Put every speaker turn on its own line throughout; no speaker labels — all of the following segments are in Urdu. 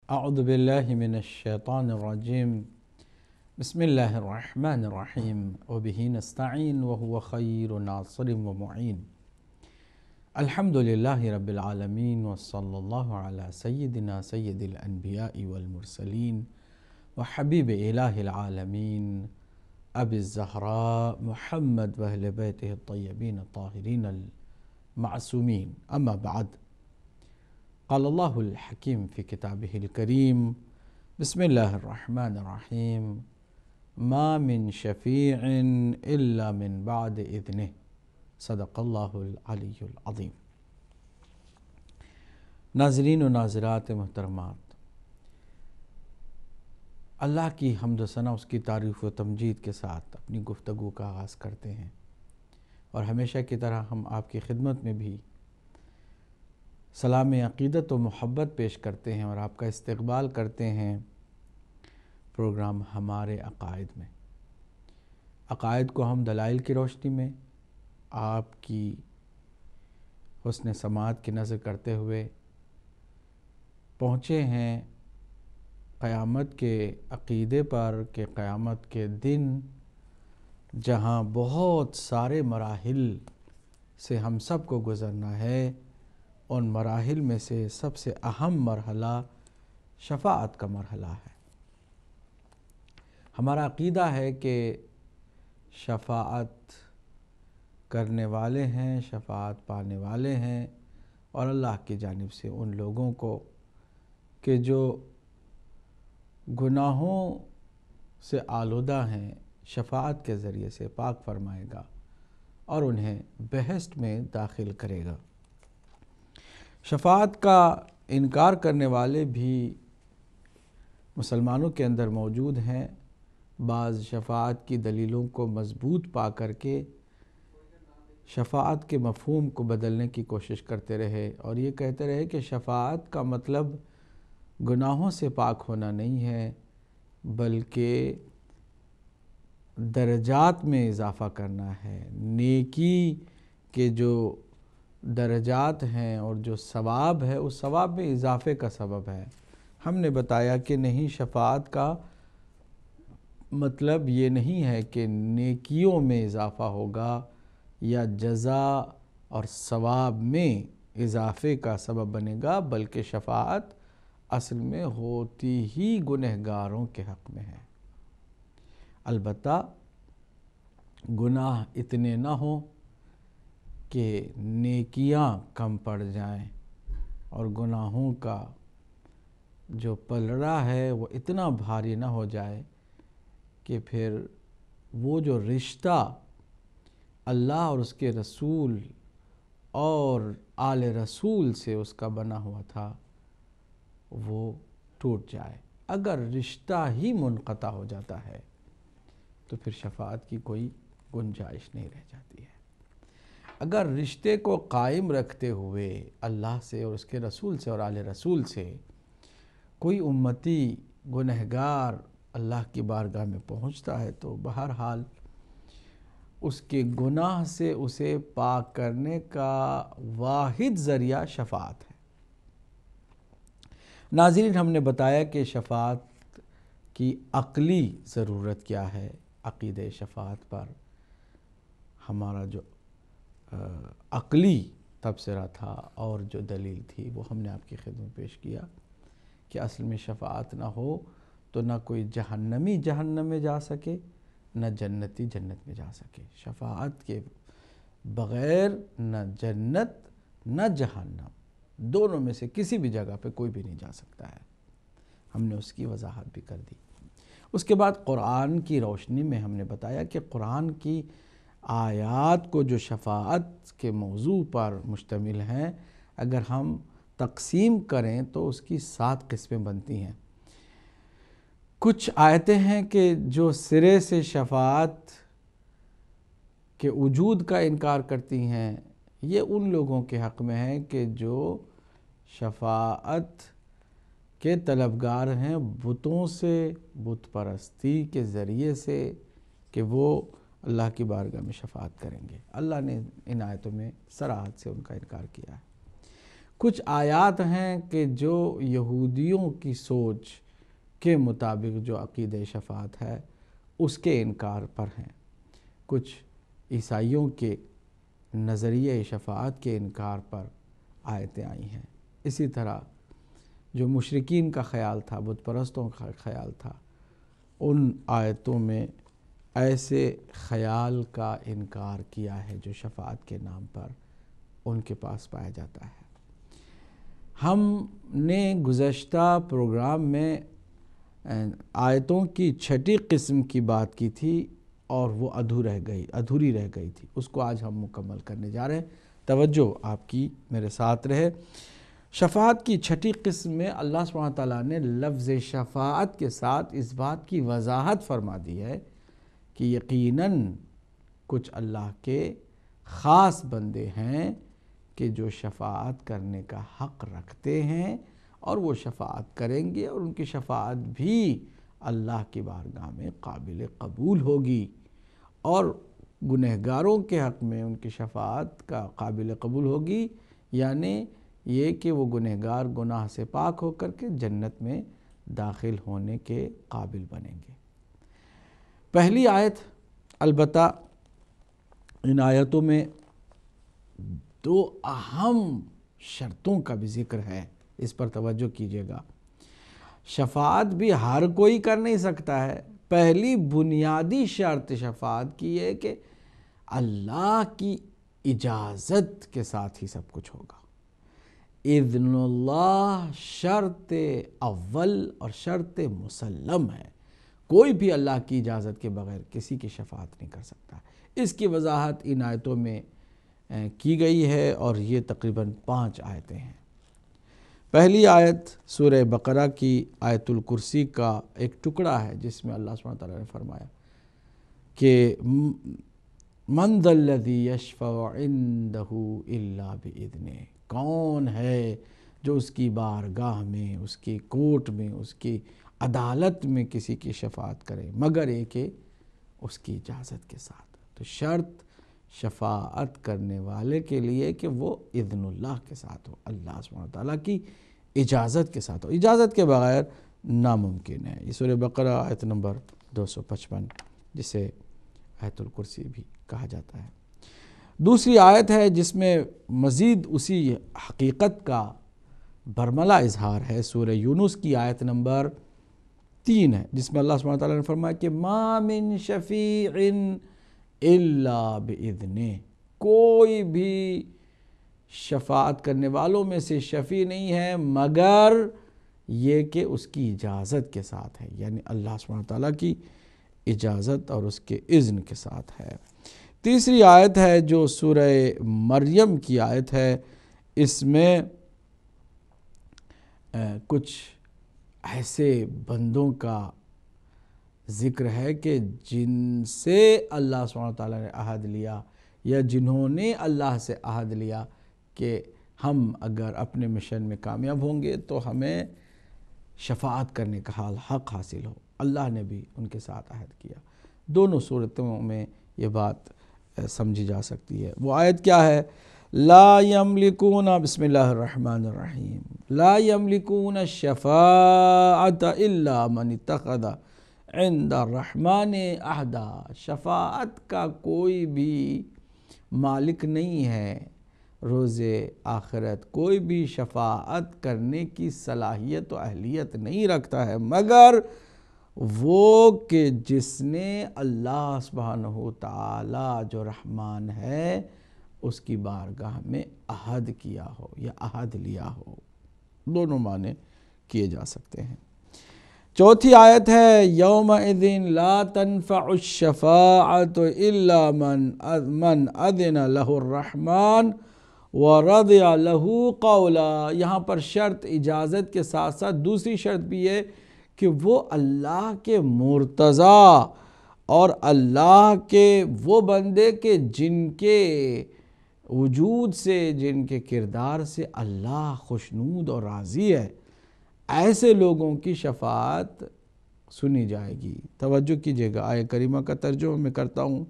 اعوذ باللہ من الشیطان الرجیم بسم اللہ الرحمن الرحیم وبہ نستعین وہو خیر ناصر ومعین الحمد للہ رب العالمین وصلی اللہ علی سیدنا سید الانبیاء والمرسلین وحبیب الہ العالمین ابی الزہراء محمد واہل بیتہ الطیبین الطاہرین المعصومین اما بعد قال اللہ الحکیم فی کتابہ الکریم بسم اللہ الرحمن الرحیم ما من شفیع الا من بعد اذنہ صدق اللہ العلی العظیم۔ ناظرین و ناظرات محترمات، اللہ کی حمد و ثنا، اس کی تعریف و تمجید کے ساتھ اپنی گفتگو کا آغاز کرتے ہیں، اور ہمیشہ کی طرح ہم آپ کی خدمت میں بھی سلام عقیدت و محبت پیش کرتے ہیں اور آپ کا استقبال کرتے ہیں پروگرام ہمارے عقائد میں۔ عقائد کو ہم دلائل کی روشنی میں آپ کی حسن سماعت کی نظر کرتے ہوئے پہنچے ہیں قیامت کے عقیدے پر کہ قیامت کے دن جہاں بہت سارے مراحل سے ہم سب کو گزرنا ہے، ان مراحل میں سے سب سے اہم مرحلہ شفاعت کا مرحلہ ہے۔ ہمارا عقیدہ ہے کہ شفاعت کرنے والے ہیں، شفاعت پانے والے ہیں، اور اللہ کی جانب سے ان لوگوں کو کہ جو گناہوں سے آلودہ ہیں شفاعت کے ذریعے سے پاک فرمائے گا اور انہیں بہشت میں داخل کرے گا۔ شفاعت کا انکار کرنے والے بھی مسلمانوں کے اندر موجود ہیں۔ بعض شفاعت کی دلیلوں کو مضبوط پا کر کے شفاعت کے مفہوم کو بدلنے کی کوشش کرتے رہے اور یہ کہتے رہے کہ شفاعت کا مطلب گناہوں سے پاک ہونا نہیں ہے، بلکہ درجات میں اضافہ کرنا ہے۔ نیکی کے جو درجات ہیں اور جو ثواب ہے، اس ثواب میں اضافے کا سبب ہے۔ ہم نے بتایا کہ نہیں، شفاعت کا مطلب یہ نہیں ہے کہ نیکیوں میں اضافہ ہوگا یا جزا اور ثواب میں اضافے کا سبب بنے گا، بلکہ شفاعت اصل میں ہوتی ہی گنہگاروں کے حق میں ہے۔ البتہ گناہ اتنے نہ ہوں کہ نیکیاں کم پڑ جائیں، اور گناہوں کا جو پلڑا ہے وہ اتنا بھاری نہ ہو جائے کہ پھر وہ جو رشتہ اللہ اور اس کے رسول اور آل رسول سے اس کا بنا ہوا تھا وہ ٹوٹ جائے۔ اگر رشتہ ہی منقطع ہو جاتا ہے تو پھر شفاعت کی کوئی گنجائش نہیں رہ جاتی ہے۔ اگر رشتے کو قائم رکھتے ہوئے اللہ سے اور اس کے رسول سے اور آل رسول سے کوئی امتی گنہگار اللہ کی بارگاہ میں پہنچتا ہے تو بہرحال اس کے گناہ سے اسے پاک کرنے کا واحد ذریعہ شفاعت ہے۔ ناظرین، ہم نے بتایا کہ شفاعت کی عقلی ضرورت کیا ہے۔ عقیدہ شفاعت پر ہمارا جو عقلی تبصرہ تھا اور جو دلیل تھی وہ ہم نے آپ کی خدمت پیش کیا کہ اصل میں شفاعت نہ ہو تو نہ کوئی جہنمی جہنم میں جا سکے، نہ جنتی جنت میں جا سکے۔ شفاعت کے بغیر نہ جنت نہ جہنم، دونوں میں سے کسی بھی جگہ پہ کوئی بھی نہیں جا سکتا ہے۔ ہم نے اس کی وضاحت بھی کر دی۔ اس کے بعد قرآن کی روشنی میں ہم نے بتایا کہ قرآن کی آیات کو جو شفاعت کے موضوع پر مشتمل ہیں، اگر ہم تقسیم کریں تو اس کی 7 قسمیں بنتی ہیں۔ کچھ آیتیں ہیں کہ جو سرے سے شفاعت کے وجود کا انکار کرتی ہیں، یہ ان لوگوں کے حق میں ہے کہ جو شفاعت کے طلبگار ہیں بتوں سے، بت پرستی کے ذریعے سے، کہ وہ اللہ کی بارگاہ میں شفاعت کریں گے۔ اللہ نے ان آیتوں میں صراحت سے ان کا انکار کیا ہے۔ کچھ آیات ہیں کہ جو یہودیوں کی سوچ کے مطابق جو عقیدہ شفاعت ہے اس کے انکار پر ہیں، کچھ عیسائیوں کے نظریہ شفاعت کے انکار پر آیتیں آئی ہیں۔ اسی طرح جو مشرکین کا خیال تھا، بت پرستوں کا خیال تھا، ان آیتوں میں ایسے خیال کا انکار کیا ہے جو شفاعت کے نام پر ان کے پاس پایا جاتا ہے۔ ہم نے گزشتہ پروگرام میں آیتوں کی چھٹی قسم کی بات کی تھی اور وہ ادھوری رہ گئی تھی، اس کو آج ہم مکمل کرنے جا رہے ہیں۔ توجہ آپ کی میرے ساتھ رہے۔ شفاعت کی چھٹی قسم میں اللہ سبحانہ وتعالیٰ نے لفظ شفاعت کے ساتھ اس بات کی وضاحت فرما دی ہے کہ یقیناً کچھ اللہ کے خاص بندے ہیں کہ جو شفاعت کرنے کا حق رکھتے ہیں اور وہ شفاعت کریں گے، اور ان کی شفاعت بھی اللہ کی بارگاہ میں قابل قبول ہوگی، اور گنہگاروں کے حق میں ان کی شفاعت کا قابل قبول ہوگی، یعنی یہ کہ وہ گنہگار گناہ سے پاک ہو کر کے جنت میں داخل ہونے کے قابل بنیں گے۔ پہلی آیت، البتہ ان آیتوں میں دو اہم شرطوں کا بھی ذکر ہے، اس پر توجہ کیجیے گا۔ شفاعت بھی ہر کوئی کر نہیں سکتا ہے۔ پہلی بنیادی شرط شفاعت کی ہے کہ اللہ کی اجازت کے ساتھ ہی سب کچھ ہوگا۔ اذن اللہ شرط اول اور شرط مسلم ہے، کوئی بھی اللہ کی اجازت کے بغیر کسی کی شفاعت نہیں کر سکتا۔ اس کی وضاحت ان آیتوں میں کی گئی ہے، اور یہ تقریباً 5 آیتیں ہیں۔ پہلی آیت سورہ بقرہ کی آیت الکرسی کا ایک ٹکڑا ہے، جس میں اللہ سبحانہ وتعالیٰ نے فرمایا کہ من ذا الذی یشفع عندہ الا بإذنہ، کون ہے جو اس کی بارگاہ میں، اس کی کورٹ میں، اس کی عدالت میں کسی کی شفاعت کرے مگر یہ کہ اس کی اجازت کے ساتھ۔ تو شرط شفاعت کرنے والے کے لیے کہ وہ اذن اللہ کے ساتھ ہو، اللہ سبحانہ وتعالیٰ کی اجازت کے ساتھ ہو، اجازت کے بغیر ناممکن ہے۔ یہ سورہ بقرہ آیت نمبر 255، جسے آیت الکرسی بھی کہا جاتا ہے۔ دوسری آیت ہے جس میں مزید اسی حقیقت کا برملا اظہار ہے، سورہ یونس کی آیت نمبر 3 ہے، جس میں اللہ سبحانہ وتعالیٰ نے فرمایا کہ ما من شفیع الا باذنہ، کوئی بھی شفاعت کرنے والوں میں سے شفیع نہیں ہے مگر یہ کہ اس کی اجازت کے ساتھ ہے، یعنی اللہ سبحانہ وتعالیٰ کی اجازت اور اس کے اذن کے ساتھ ہے۔ تیسری آیت ہے جو سورہ مریم کی آیت ہے، اس میں کچھ ایسے بندوں کا ذکر ہے کہ جن سے اللہ سبحانہ وتعالیٰ نے عہد لیا، یا جنہوں نے اللہ سے عہد لیا کہ ہم اگر اپنے مشن میں کامیاب ہوں گے تو ہمیں شفاعت کرنے کا حق حاصل ہو، اللہ نے بھی ان کے ساتھ عہد کیا۔ دونوں صورتوں میں یہ بات سمجھی جا سکتی ہے۔ وہ آیت کیا ہے؟ لا یملکون، بسم اللہ الرحمن الرحیم، لا یملکون الشفاعۃ الا من اتخذ عند الرحمن عہدا، شفاعت کا کوئی بھی مالک نہیں ہے روز آخرت، کوئی بھی شفاعت کرنے کی صلاحیت و اہلیت نہیں رکھتا ہے مگر وہ کہ جس نے اللہ سبحانہ وتعالی جو رحمان ہے اس کی بارگاہ میں عہد کیا ہو یا عہد لیا ہو، دونوں معنی کیے جا سکتے ہیں۔ چوتھی آیت ہے یومئذ لا تنفع الشفاعۃ الا من اذن لہ الرحمن ورضی لہ قولا، یہاں پر شرط اجازت کے ساتھ ساتھ دوسری شرط بھی ہے کہ وہ اللہ کے مرتضیٰ اور اللہ کے وہ بندے کہ جن کے وجود سے، جن کے کردار سے اللہ خوشنود اور راضی ہے، ایسے لوگوں کی شفاعت سنی جائے گی۔ توجہ کیجیے گا، آیہ کریمہ کا ترجمہ میں کرتا ہوں۔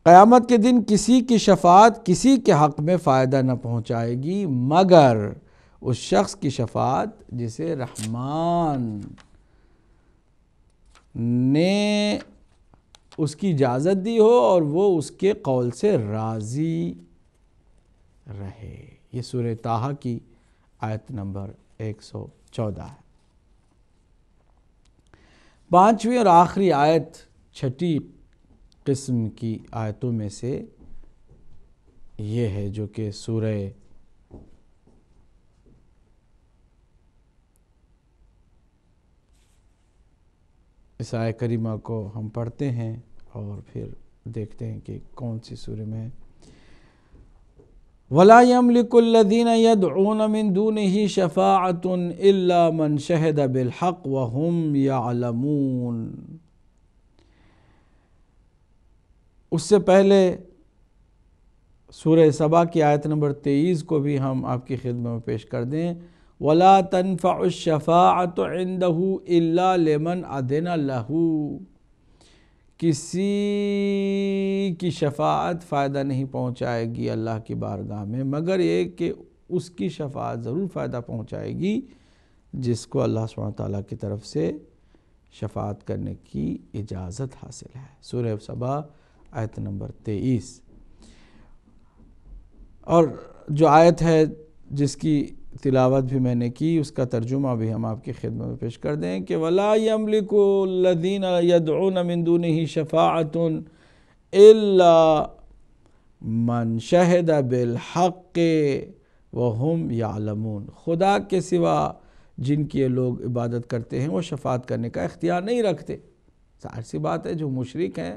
قیامت کے دن کسی کی شفاعت کسی کے حق میں فائدہ نہ پہنچائے گی مگر اس شخص کی شفاعت جسے رحمان نے اس کی اجازت دی ہو اور وہ اس کے قول سے راضی رہے۔ یہ سورہ طٰہٰ کی آیت نمبر 114 ہے۔ پانچویں اور آخری آیت چھٹی قسم کی آیتوں میں سے یہ ہے جو کہ سورہ اس آیت کریمہ کو ہم پڑھتے ہیں اور پھر دیکھتے ہیں کہ کون سی سورہ میں ہے۔ وَلَا يَمْلِكُ الَّذِينَ يَدْعُونَ مِن دُونِهِ شَفَاعَةٌ إِلَّا مَنْ شَهِدَ بِالْحَقِّ وَهُمْ يَعْلَمُونَ۔ اس سے پہلے سورہ سبا کی آیت نمبر 23 کو بھی ہم آپ کی خدمت میں پیش کر دیں۔ وَلَا تَنْفَعُ الشَّفَاعَةُ عِنْدَهُ إِلَّا لِمَنْ أَذِنَ لَهُ۔ کسی کی شفاعت فائدہ نہیں پہنچائے گی اللہ کی بارگاہ میں مگر یہ کہ اس کی شفاعت ضرور فائدہ پہنچائے گی جس کو اللہ سبحانہ وتعالیٰ کی طرف سے شفاعت کرنے کی اجازت حاصل ہے۔ سورہ سبا آیت نمبر 23۔ اور جو آیت ہے جس کی تلاوت بھی میں نے کی اس کا ترجمہ بھی ہم آپ کی خدمت میں پیش کر دیں کہ وَلَا يَمْلِكُ الَّذِينَ يَدْعُونَ مِن دُونِهِ شَفَاعَةٌ إِلَّا مَنْ شَهِدَ بِالْحَقِّ وَهُمْ يَعْلَمُونَ۔ خدا کے سوا جن کی یہ لوگ عبادت کرتے ہیں وہ شفاعت کرنے کا اختیار نہیں رکھتے۔ ظاہر سی بات ہے جو مشرک ہیں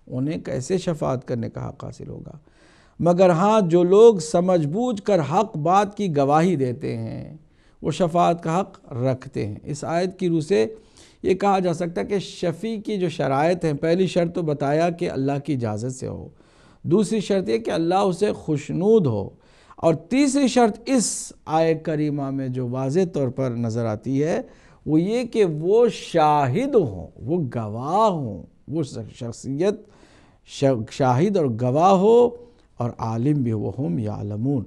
انہیں کیسے شفاعت کرنے کا حق حاصل ہوگا، مگر ہاں جو لوگ سمجھ بوجھ کر حق بات کی گواہی دیتے ہیں وہ شفاعت کا حق رکھتے ہیں۔ اس آیت کی روح سے یہ کہا جا سکتا ہے کہ شفیع کی جو شرائط ہیں، پہلی شرط تو بتایا کہ اللہ کی اجازت سے ہو، دوسری شرط یہ کہ اللہ اسے خوشنود ہو، اور تیسری شرط اس آیت کریمہ میں جو واضح طور پر نظر آتی ہے وہ یہ کہ وہ شاہد ہوں، وہ گواہ ہوں، وہ شخصیت شاہد اور گواہ ہو اور عالم بھی وہم یعلمون۔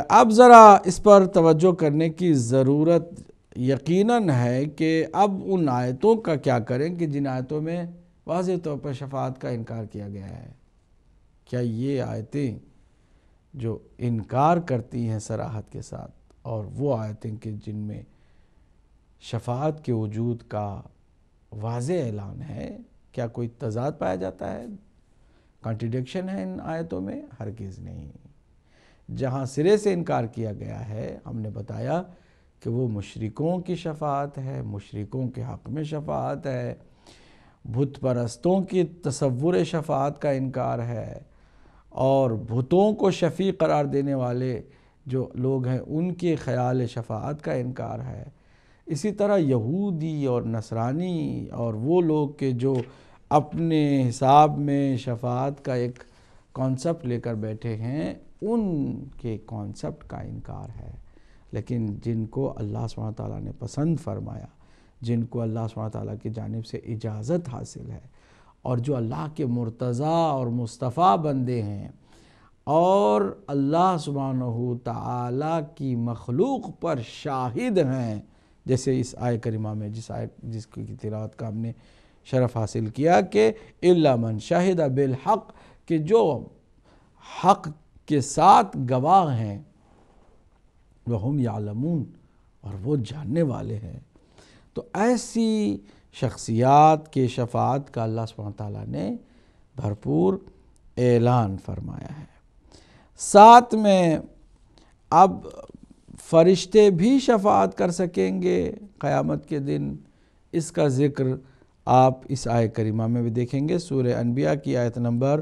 اب ذرا اس پر توجہ کرنے کی ضرورت یقیناً ہے کہ اب ان آیتوں کا کیا کریں کہ جن آیتوں میں واضح طور پر شفاعت کا انکار کیا گیا ہے۔ کیا یہ آیتیں جو انکار کرتی ہیں صراحت کے ساتھ اور وہ آیتیں کہ جن میں شفاعت کے وجود کا واضح اعلان ہے، کیا کوئی تضاد پایا جاتا ہے، کانٹریڈکشن ہے ان آیتوں میں؟ ہرگز نہیں۔ جہاں سرے سے انکار کیا گیا ہے ہم نے بتایا کہ وہ مشرکوں کی شفاعت ہے، مشرکوں کے حق میں شفاعت ہے، بت پرستوں کی تصور شفاعت کا انکار ہے، اور بتوں کو شفیع قرار دینے والے جو لوگ ہیں ان کے خیال شفاعت کا انکار ہے۔ اسی طرح یہودی اور نصرانی اور وہ لوگ کہ جو اپنے حساب میں شفاعت کا ایک کانسیپٹ لے کر بیٹھے ہیں ان کے کانسیپٹ کا انکار ہے۔ لیکن جن کو اللہ سبحانہ وتعالیٰ نے پسند فرمایا، جن کو اللہ سبحانہ وتعالیٰ کی جانب سے اجازت حاصل ہے اور جو اللہ کے مرتضیٰ اور مصطفیٰ بندے ہیں اور اللہ سبحانہ وتعالیٰ کی مخلوق پر شاہد ہیں، جیسے اس آیت کریمہ میں جس کی تلاوت کا ہم نے شرف حاصل کیا کہ اِلَّا مَنْ شَهِدَ بِالْحَقِّ، کہ جو حق کے ساتھ گواہ ہیں، وَهُمْ يَعْلَمُونَ، اور وہ جاننے والے ہیں۔ تو ایسی شخصیات کے شفاعت کا اللہ سبحانہ تعالیٰ نے بھرپور اعلان فرمایا ہے۔ ساتھ میں اب فرشتے بھی شفاعت کر سکیں گے قیامت کے دن، اس کا ذکر آپ اس آیت کریمہ میں بھی دیکھیں گے۔ سورہ انبیاء کی آیت نمبر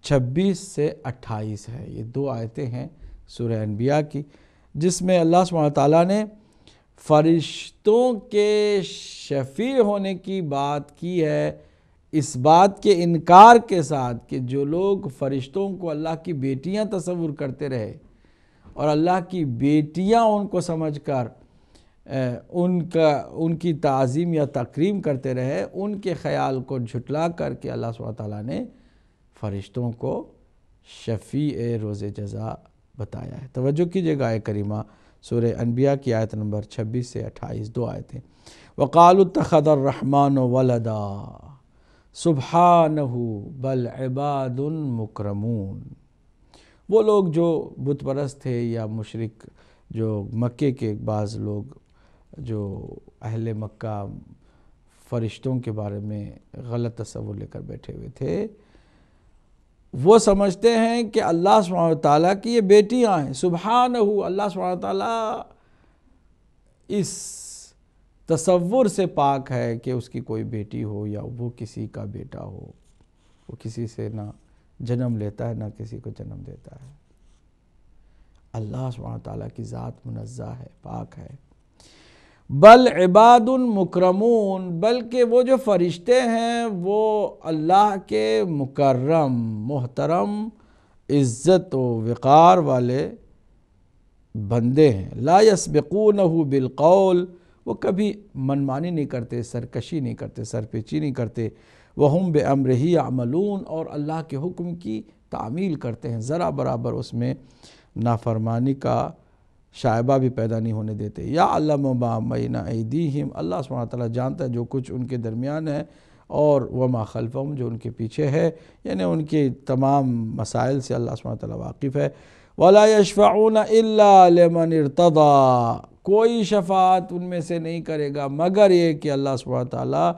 26 سے 28 ہے، یہ دو آیتیں ہیں سورہ انبیاء کی، جس میں اللہ سبحانہ تعالیٰ نے فرشتوں کے شفیع ہونے کی بات کی ہے، اس بات کے انکار کے ساتھ کہ جو لوگ فرشتوں کو اللہ کی بیٹیاں تصور کرتے رہے اور اللہ کی بیٹیاں ان کو سمجھ کر ان کی تعظیم یا تکریم کرتے رہے، ان کے خیال کو جھٹلا کر کے اللہ سبحانہ تعالیٰ نے فرشتوں کو شفیع روز جزا بتایا ہے۔ توجہ کیجئے گا آیت کریمہ سورہ انبیاء کی آیت نمبر 26 سے 28، 2 آیتیں۔ وَقَالُوا اتَّخَذَ الرَّحْمَنُ وَلَدًا سُبْحَانَهُ بَلْ عِبَادٌ مُکرمون۔ وہ لوگ جو بت پرست تھے یا مشرک، جو مکے کے بعض لوگ جو اہل مکہ فرشتوں کے بارے میں غلط تصور لے کر بیٹھے ہوئے تھے، وہ سمجھتے ہیں کہ اللہ سبحانہ وتعالیٰ کی یہ بیٹیاں ہیں۔ سبحانہ، اللہ سبحانہ وتعالیٰ اس تصور سے پاک ہے کہ اس کی کوئی بیٹی ہو یا وہ کسی کا بیٹا ہو۔ وہ کسی سے نہ جنم لیتا ہے نہ کسی کو جنم دیتا ہے۔ اللہ سبحانہ وتعالیٰ کی ذات منزہ ہے، پاک ہے۔ بل عباد مکرمون، بلکہ وہ جو فرشتے ہیں وہ اللہ کے مکرم، محترم، عزت و وقار والے بندے ہیں۔ لا یسبقونہ بالقول، وہ کبھی منمانی نہیں کرتے، سرکشی نہیں کرتے، سرپیچی نہیں کرتے۔ وہم بامرہ یعملون، اور اللہ کے حکم کی تعمیل کرتے ہیں، ذرا برابر اس میں نافرمانی کا شائبہ بھی پیدا نہیں ہونے دیتے۔ یعلم ما بین ایدیہم، اللہ سبحانہ وتعالیٰ جانتا ہے جو کچھ ان کے درمیان ہے، اور وما خلفہم، جو ان کے پیچھے ہے، یعنی ان کے تمام مسائل سے اللہ سبحانہ وتعالیٰ واقف ہے۔ ولا یشفعون الا لمن ارتضی، کوئی شفاعت ان میں سے نہیں کرے گا مگر یہ کہ اللہ سبحانہ وتعالیٰ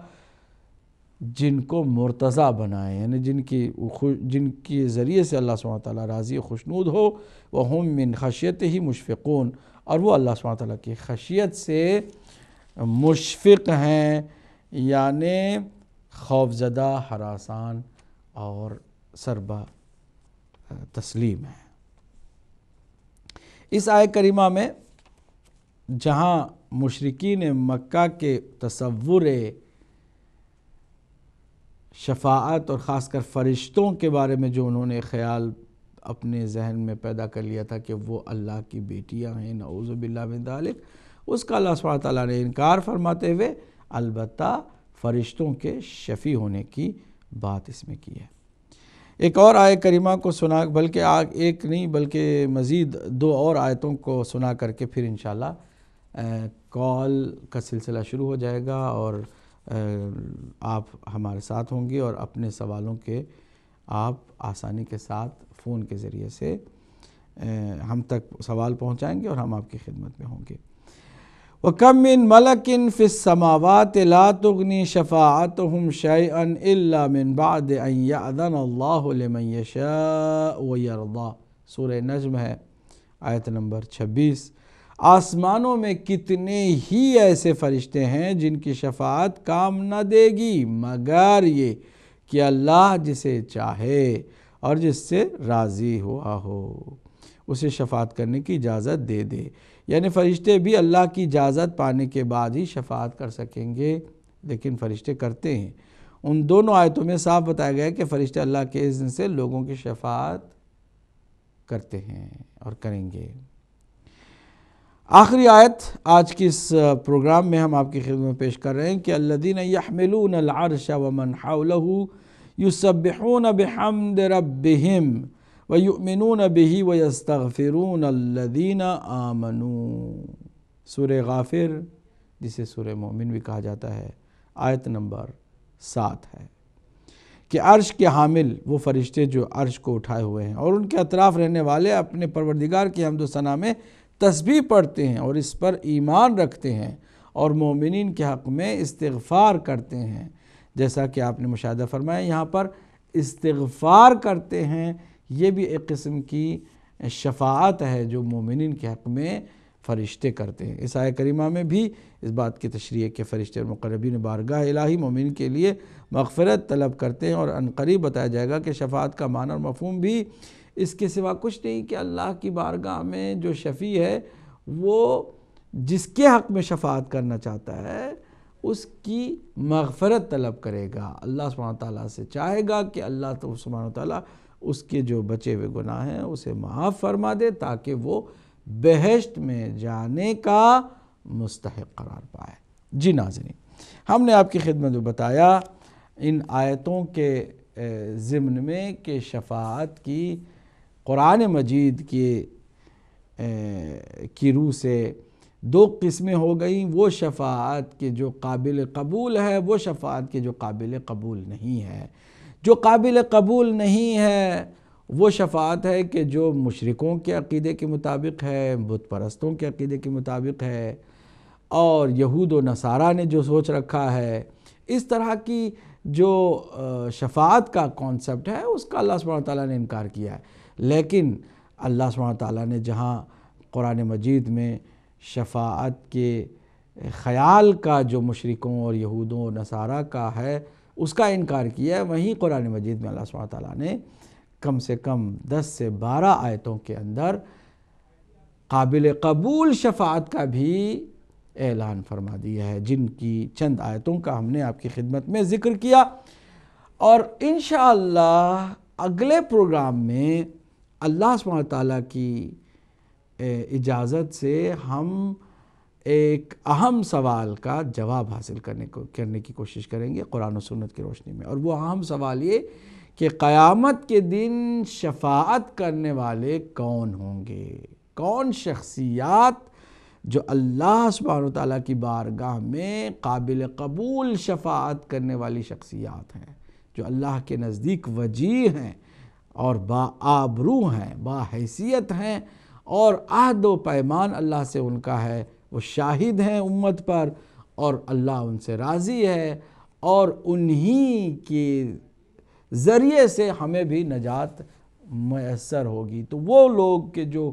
جن کو مرتضی بنائے، یعنی جن کے ذریعے سے اللہ سبحانہ وتعالیٰ راضی و خوشنود ہو۔ وہم من خشیتہ مشفقون، اور وہ اللہ سبحانہ وتعالیٰ کی خشیت سے مشفق ہیں، یعنی خوفزدہ، ہراسان اور سربہ تسلیم ہیں۔ اس آیت کریمہ میں جہاں مشرکین مکہ کے تصور شفاعت اور خاص کر فرشتوں کے بارے میں جو انہوں نے خیال اپنے ذہن میں پیدا کر لیا تھا کہ وہ اللہ کی بیٹیاں ہیں، نعوذ باللہ من ذالک، اس کا اللہ سبحانہ تعالیٰ نے انکار فرماتے ہوئے البتہ فرشتوں کے شفیع ہونے کی بات اس میں کی ہے۔ ایک اور آیت کریمہ کو سنا، بلکہ ایک نہیں بلکہ مزید 2 اور آیتوں کو سنا کر کے پھر انشاءاللہ کال کا سلسلہ شروع ہو جائے گا، اور آپ ہمارے ساتھ ہوں گے اور اپنے سوالوں کے آپ آسانی کے ساتھ فون کے ذریعے سے ہم تک سوال پہنچائیں گے اور ہم آپ کی خدمت میں ہوں گے۔ وَكَم مِّن مَلَكٍ فِي السَّمَاوَاتِ لَا تُغْنِي شَفَاعَتُهُمْ شَيْئًا إِلَّا مِن بَعْدِ أَن يَأْذَنَ اللَّهُ لِمَن يَشَاءُ وَيَرْضَىٰ، سورہ نجم ہے، آیت نمبر 26۔ آسمانوں میں کتنے ہی ایسے فرشتے ہیں جن کی شفاعت کام نہ دے گی مگر یہ کہ اللہ جسے چاہے اور جس سے راضی ہوا ہو اسے شفاعت کرنے کی اجازت دے دے۔ یعنی فرشتے بھی اللہ کی اجازت پانے کے بعد ہی شفاعت کر سکیں گے، لیکن فرشتے کرتے ہیں۔ ان دونوں آیتوں میں صاف بتایا گیا ہے کہ فرشتے اللہ کے اذن سے لوگوں کی شفاعت کرتے ہیں اور کریں گے۔ آخری آیت آج کی اس پروگرام میں ہم آپ کی خدمت میں پیش کر رہے ہیں کہ الذین یحملون العرش ومن حولہ یسبحون بحمد ربہم وَيُؤْمِنُونَ بِهِ وَيَسْتَغْفِرُونَ الَّذِينَ آمَنُوا، سورہ غافر جسے سورہ مومن بھی کہا جاتا ہے، آیت نمبر 7 ہے کہ عرش کے حامل وہ فرشتے جو عرش کو اٹھائے ہوئے ہیں اور ان کے اطراف رہنے والے اپنے پروردگار کی حمد و ثنا میں تسبیح پڑھتے ہیں اور اس پر ایمان رکھتے ہیں اور مومنین کے حق میں استغفار کرتے ہیں۔ جیسا کہ آپ نے مشاہدہ فرمایا یہاں پر استغفار کرتے ہیں، یہ بھی ایک قسم کی شفاعت ہے جو مومنین کے حق میں فرشتے کرتے ہیں۔ اس آیت کریمہ میں بھی اس بات کی تشریح ہے کہ فرشتے اور مقربین بارگاہ الہی مومن کے لیے مغفرت طلب کرتے ہیں، اور عنقریب بتایا جائے گا کہ شفاعت کا معنی اور مفہوم بھی اس کے سوا کچھ نہیں کہ اللہ کی بارگاہ میں جو شفیع ہے وہ جس کے حق میں شفاعت کرنا چاہتا ہے اس کی مغفرت طلب کرے گا، اللہ سبحانہ تعالیٰ سے چاہے گا کہ اللہ سبحانہ تعالیٰ اس کے جو بچے ہوئے گناہ ہیں اسے معاف فرما دے تاکہ وہ بہشت میں جانے کا مستحق قرار پائے۔ جی ناظرین، ہم نے آپ کی خدمت میں بتایا ان آیتوں کے ضمن میں کہ شفاعت کی قرآن مجید کی روح سے دو قسمیں ہو گئیں، وہ شفاعت کے جو قابل قبول ہے، وہ شفاعت کے جو قابل قبول نہیں ہے۔ جو قابل قبول نہیں ہے وہ شفاعت ہے کہ جو مشرکوں کے عقیدے کے مطابق ہے، بت پرستوں کے عقیدے کے مطابق ہے، اور یہود و نصارہ نے جو سوچ رکھا ہے، اس طرح کی جو شفاعت کا کانسیپٹ ہے اس کا اللہ سبحانہ وتعالیٰ نے انکار کیا ہے۔ لیکن اللہ سبحانہ وتعالیٰ نے جہاں قرآن مجید میں شفاعت کے خیال کا جو مشرکوں اور یہودوں اور نصارہ کا ہے اس کا انکار کیا ہے، وہیں قرآن مجید میں اللہ سبحانہ وتعالیٰ نے کم سے کم 10 سے 12 آیتوں کے اندر قابل قبول شفاعت کا بھی اعلان فرما دیا ہے، جن کی چند آیتوں کا ہم نے آپ کی خدمت میں ذکر کیا، اور انشاءاللہ اگلے پروگرام میں اللہ سبحانہ وتعالیٰ کی اجازت سے ہم ایک اہم سوال کا جواب حاصل کرنے کی کوشش کریں گے قرآن و سنت کی روشنی میں، اور وہ اہم سوال یہ کہ قیامت کے دن شفاعت کرنے والے کون ہوں گے، کون شخصیات جو اللہ سبحانہ وتعالیٰ کی بارگاہ میں قابل قبول شفاعت کرنے والی شخصیات ہیں، جو اللہ کے نزدیک وجیہ ہیں اور آبرو ہیں، باحیثیت ہیں، اور عہد و پیمان اللہ سے ان کا ہے، وہ شاہد ہیں امت پر، اور اللہ ان سے راضی ہے، اور انہی کے ذریعے سے ہمیں بھی نجات میسر ہوگی۔ تو وہ لوگ کہ جو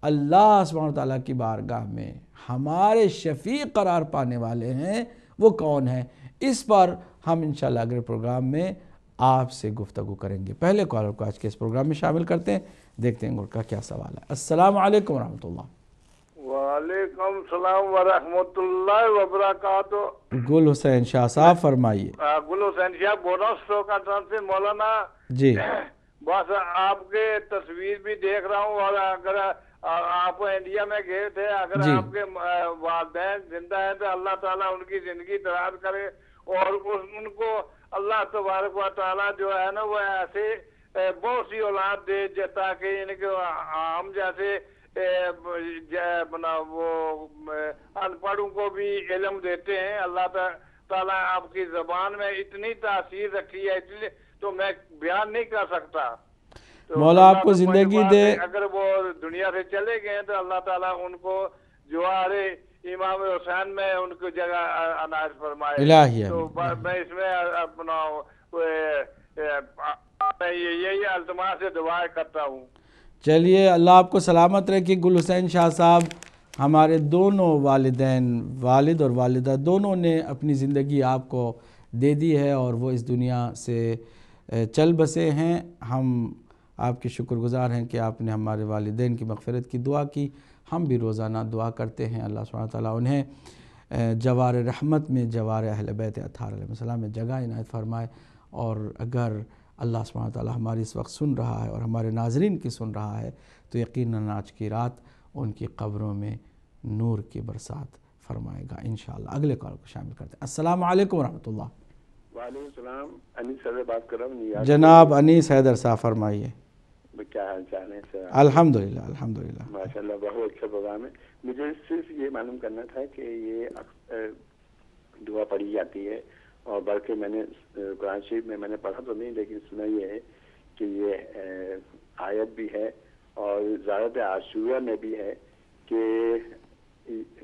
اللہ سبحانہ وتعالیٰ کی بارگاہ میں ہمارے شفیع قرار پانے والے ہیں، وہ کون ہیں، اس پر ہم انشاءاللہ اگلے پروگرام میں آپ سے گفتگو کریں گے۔ پہلے کالر کو آج کے اس پروگرام میں شامل کرتے ہیں، دیکھتے ہیں ان کا کیا سوال ہے۔ السلام علیکم ورحمۃ اللہ۔
وعلیکم السلام ورحمۃ اللہ وبرکاتہ۔
گل حسین شاہ صاحب فرمائیے۔
گل حسین شاہ بول رہا ہوں سٹوکا سے مولانا
جی،
بس آپ کے تصویر بھی دیکھ رہا ہوں، اور اگر آپ انڈیا میں گئے تھے، اگر
جی،
آپ کے والدین زندہ ہیں تو اللہ تعالیٰ ان کی زندگی دراز کرے، اور ان کو اللہ تبارک و تعالیٰ جو ہے نا وہ ایسے بہت سی اولاد دے تاکہ ان کے ہم جیسے وہ ان پڑھوں کو بھی علم دیتے ہیں۔ اللہ تعالیٰ آپ کی زبان میں اتنی تاثیر رکھی ہے اس لیے تو میں بیان نہیں کر سکتا۔
مولا آپ کو زندگی دے۔
اگر وہ دنیا سے چلے گئے تو اللہ تعالیٰ ان کو جوار امام حسین میں ان کو جگہ عنایت فرمائے۔
الہی
تو میں اس میں اپنا یہی التماس سے دعائیں کرتا ہوں۔
چلیے، اللہ آپ کو سلامت رکھے۔ گل حسین شاہ صاحب، ہمارے دونوں والدین، والد اور والدہ دونوں نے اپنی زندگی آپ کو دے دی ہے، اور وہ اس دنیا سے چل بسے ہیں۔ ہم آپ کے شکر گزار ہیں کہ آپ نے ہمارے والدین کی مغفرت کی دعا کی۔ ہم بھی روزانہ دعا کرتے ہیں اللہ سبحانہ وتعالیٰ انہیں جوار رحمت میں، جوار اہل بیت اطہار علیہ السلام میں جگہ عنایت فرمائے، اور اگر اللہ سبحانہ وتعالیٰ ہماری اس وقت سن رہا ہے اور ہمارے ناظرین کی سن رہا ہے تو یقیناً آج کی رات ان کی قبروں میں نور کی برسات فرمائے گا انشاءاللہ۔ اگلے کال کو شامل کرتے ہیں۔ السلام علیکم ورحمۃ اللہ۔
وعلیکم السلام، انیس حیدر بات کر رہا ہوں۔
جناب انیس حیدر صاحب فرمائیے۔
کیا حال چال ہے سر؟
الحمدللہ الحمدللہ،
ماشاء اللہ، بہت اچھا پروگرام ہے۔ مجھے صرف یہ معلوم کرنا تھا کہ یہ دعا پڑھی جاتی ہے، اور بلکہ میں نے قرآن شریف میں نے پڑھا تو نہیں لیکن سنا یہ ہے کہ یہ آیت بھی ہے اور زیارت عاشورہ میں بھی ہے کہ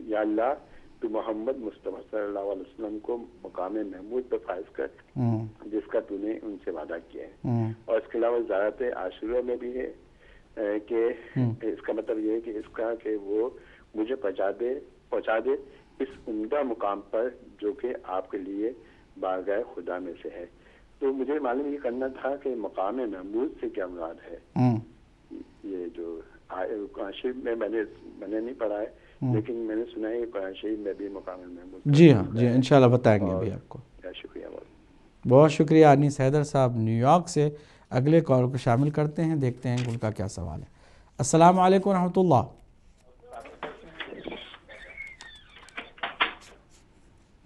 یا اللہ تو محمد مصطفیٰ صلی اللہ علیہ وسلم کو مقام محمود پہ فائز کر جس کا تو نے ان سے وعدہ کیا ہے۔ اور اس کے علاوہ زیارت عاشورہ میں بھی ہے کہ اس کا مطلب یہ ہے کہ اس کا کہ وہ مجھے پہنچا دے اس عمدہ مقام پر جو کہ آپ کے لیے بارگاہ خدا میں سے ہے۔ تو مجھے معلوم یہ کرنا تھا کہ مقام محمود سے کیا مراد ہے۔ یہ جو قرآن شریف میں میں نے نہیں پڑھا ہے لیکن میں نے سنا ہے قرآن شریف میں بھی مقام محمود۔
جی ہاں، جی انشاءاللہ بتائیں گے ابھی آپ کو۔
شکریہ،
بہت شکریہ انیس حیدر صاحب نیو یارک سے۔ اگلے کال کو شامل کرتے ہیں، دیکھتے ہیں ان کا کیا سوال ہے۔ السلام علیکم ورحمۃ اللہ۔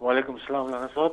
Walaikum assalam, Maulana Sahab.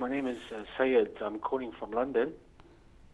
my name is Syed. I'm calling from London.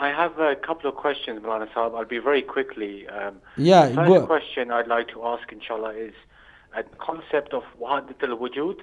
I have a couple of questions, Maulana Sahab. I'll be very quickly.
Yeah,
The first
go.
question I'd like to ask, inshallah, is a concept of Wahdat al-Wujud.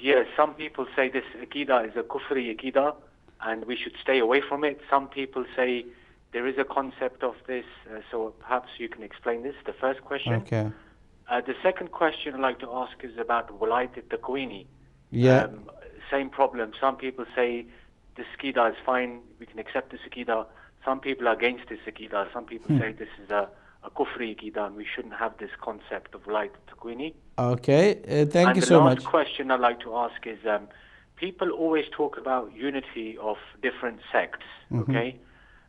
Yes, some people say this Aqidah is a Kufri Aqidah and we should stay away from it. Some people say there is a concept of this, so perhaps you can explain this, the first question.
Okay.
The second question I'd like to ask is about Walayat al-Taqwini.
Yeah.
Same problem. Some people say this Aqidah is fine, we can accept this Aqidah. Some people are against this Aqidah. Some people say this is a Kufri Aqidah and we shouldn't have this concept of Walayat al-Taqwini.
Okay. Thank you so
And
much.
the last question I'd like to ask is, people always talk about unity of different sects, okay?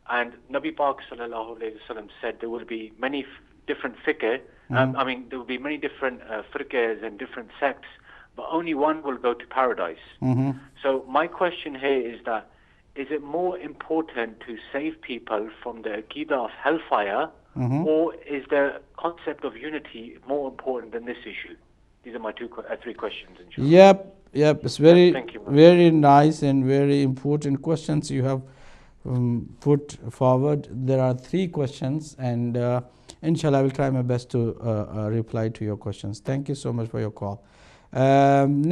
And Nabi Pak sallallahu alayhi wasallam said there will be many different fiqh, there will be many different firqas and different sects, but only one will go to paradise. So my question here is that, is it more important to save people from the Aqidah of hellfire, or is the concept of unity more important than this issue? These are my three questions, inshallah.
Yep. It's very,
Thank you.
very nice and very important questions you have put forward. There are 3 questions, and inshallah I will try my best to reply to your questions. Thank you so much for your call.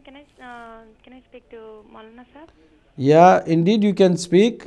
Can I speak to Maulana sir?
Yeah, indeed you can speak.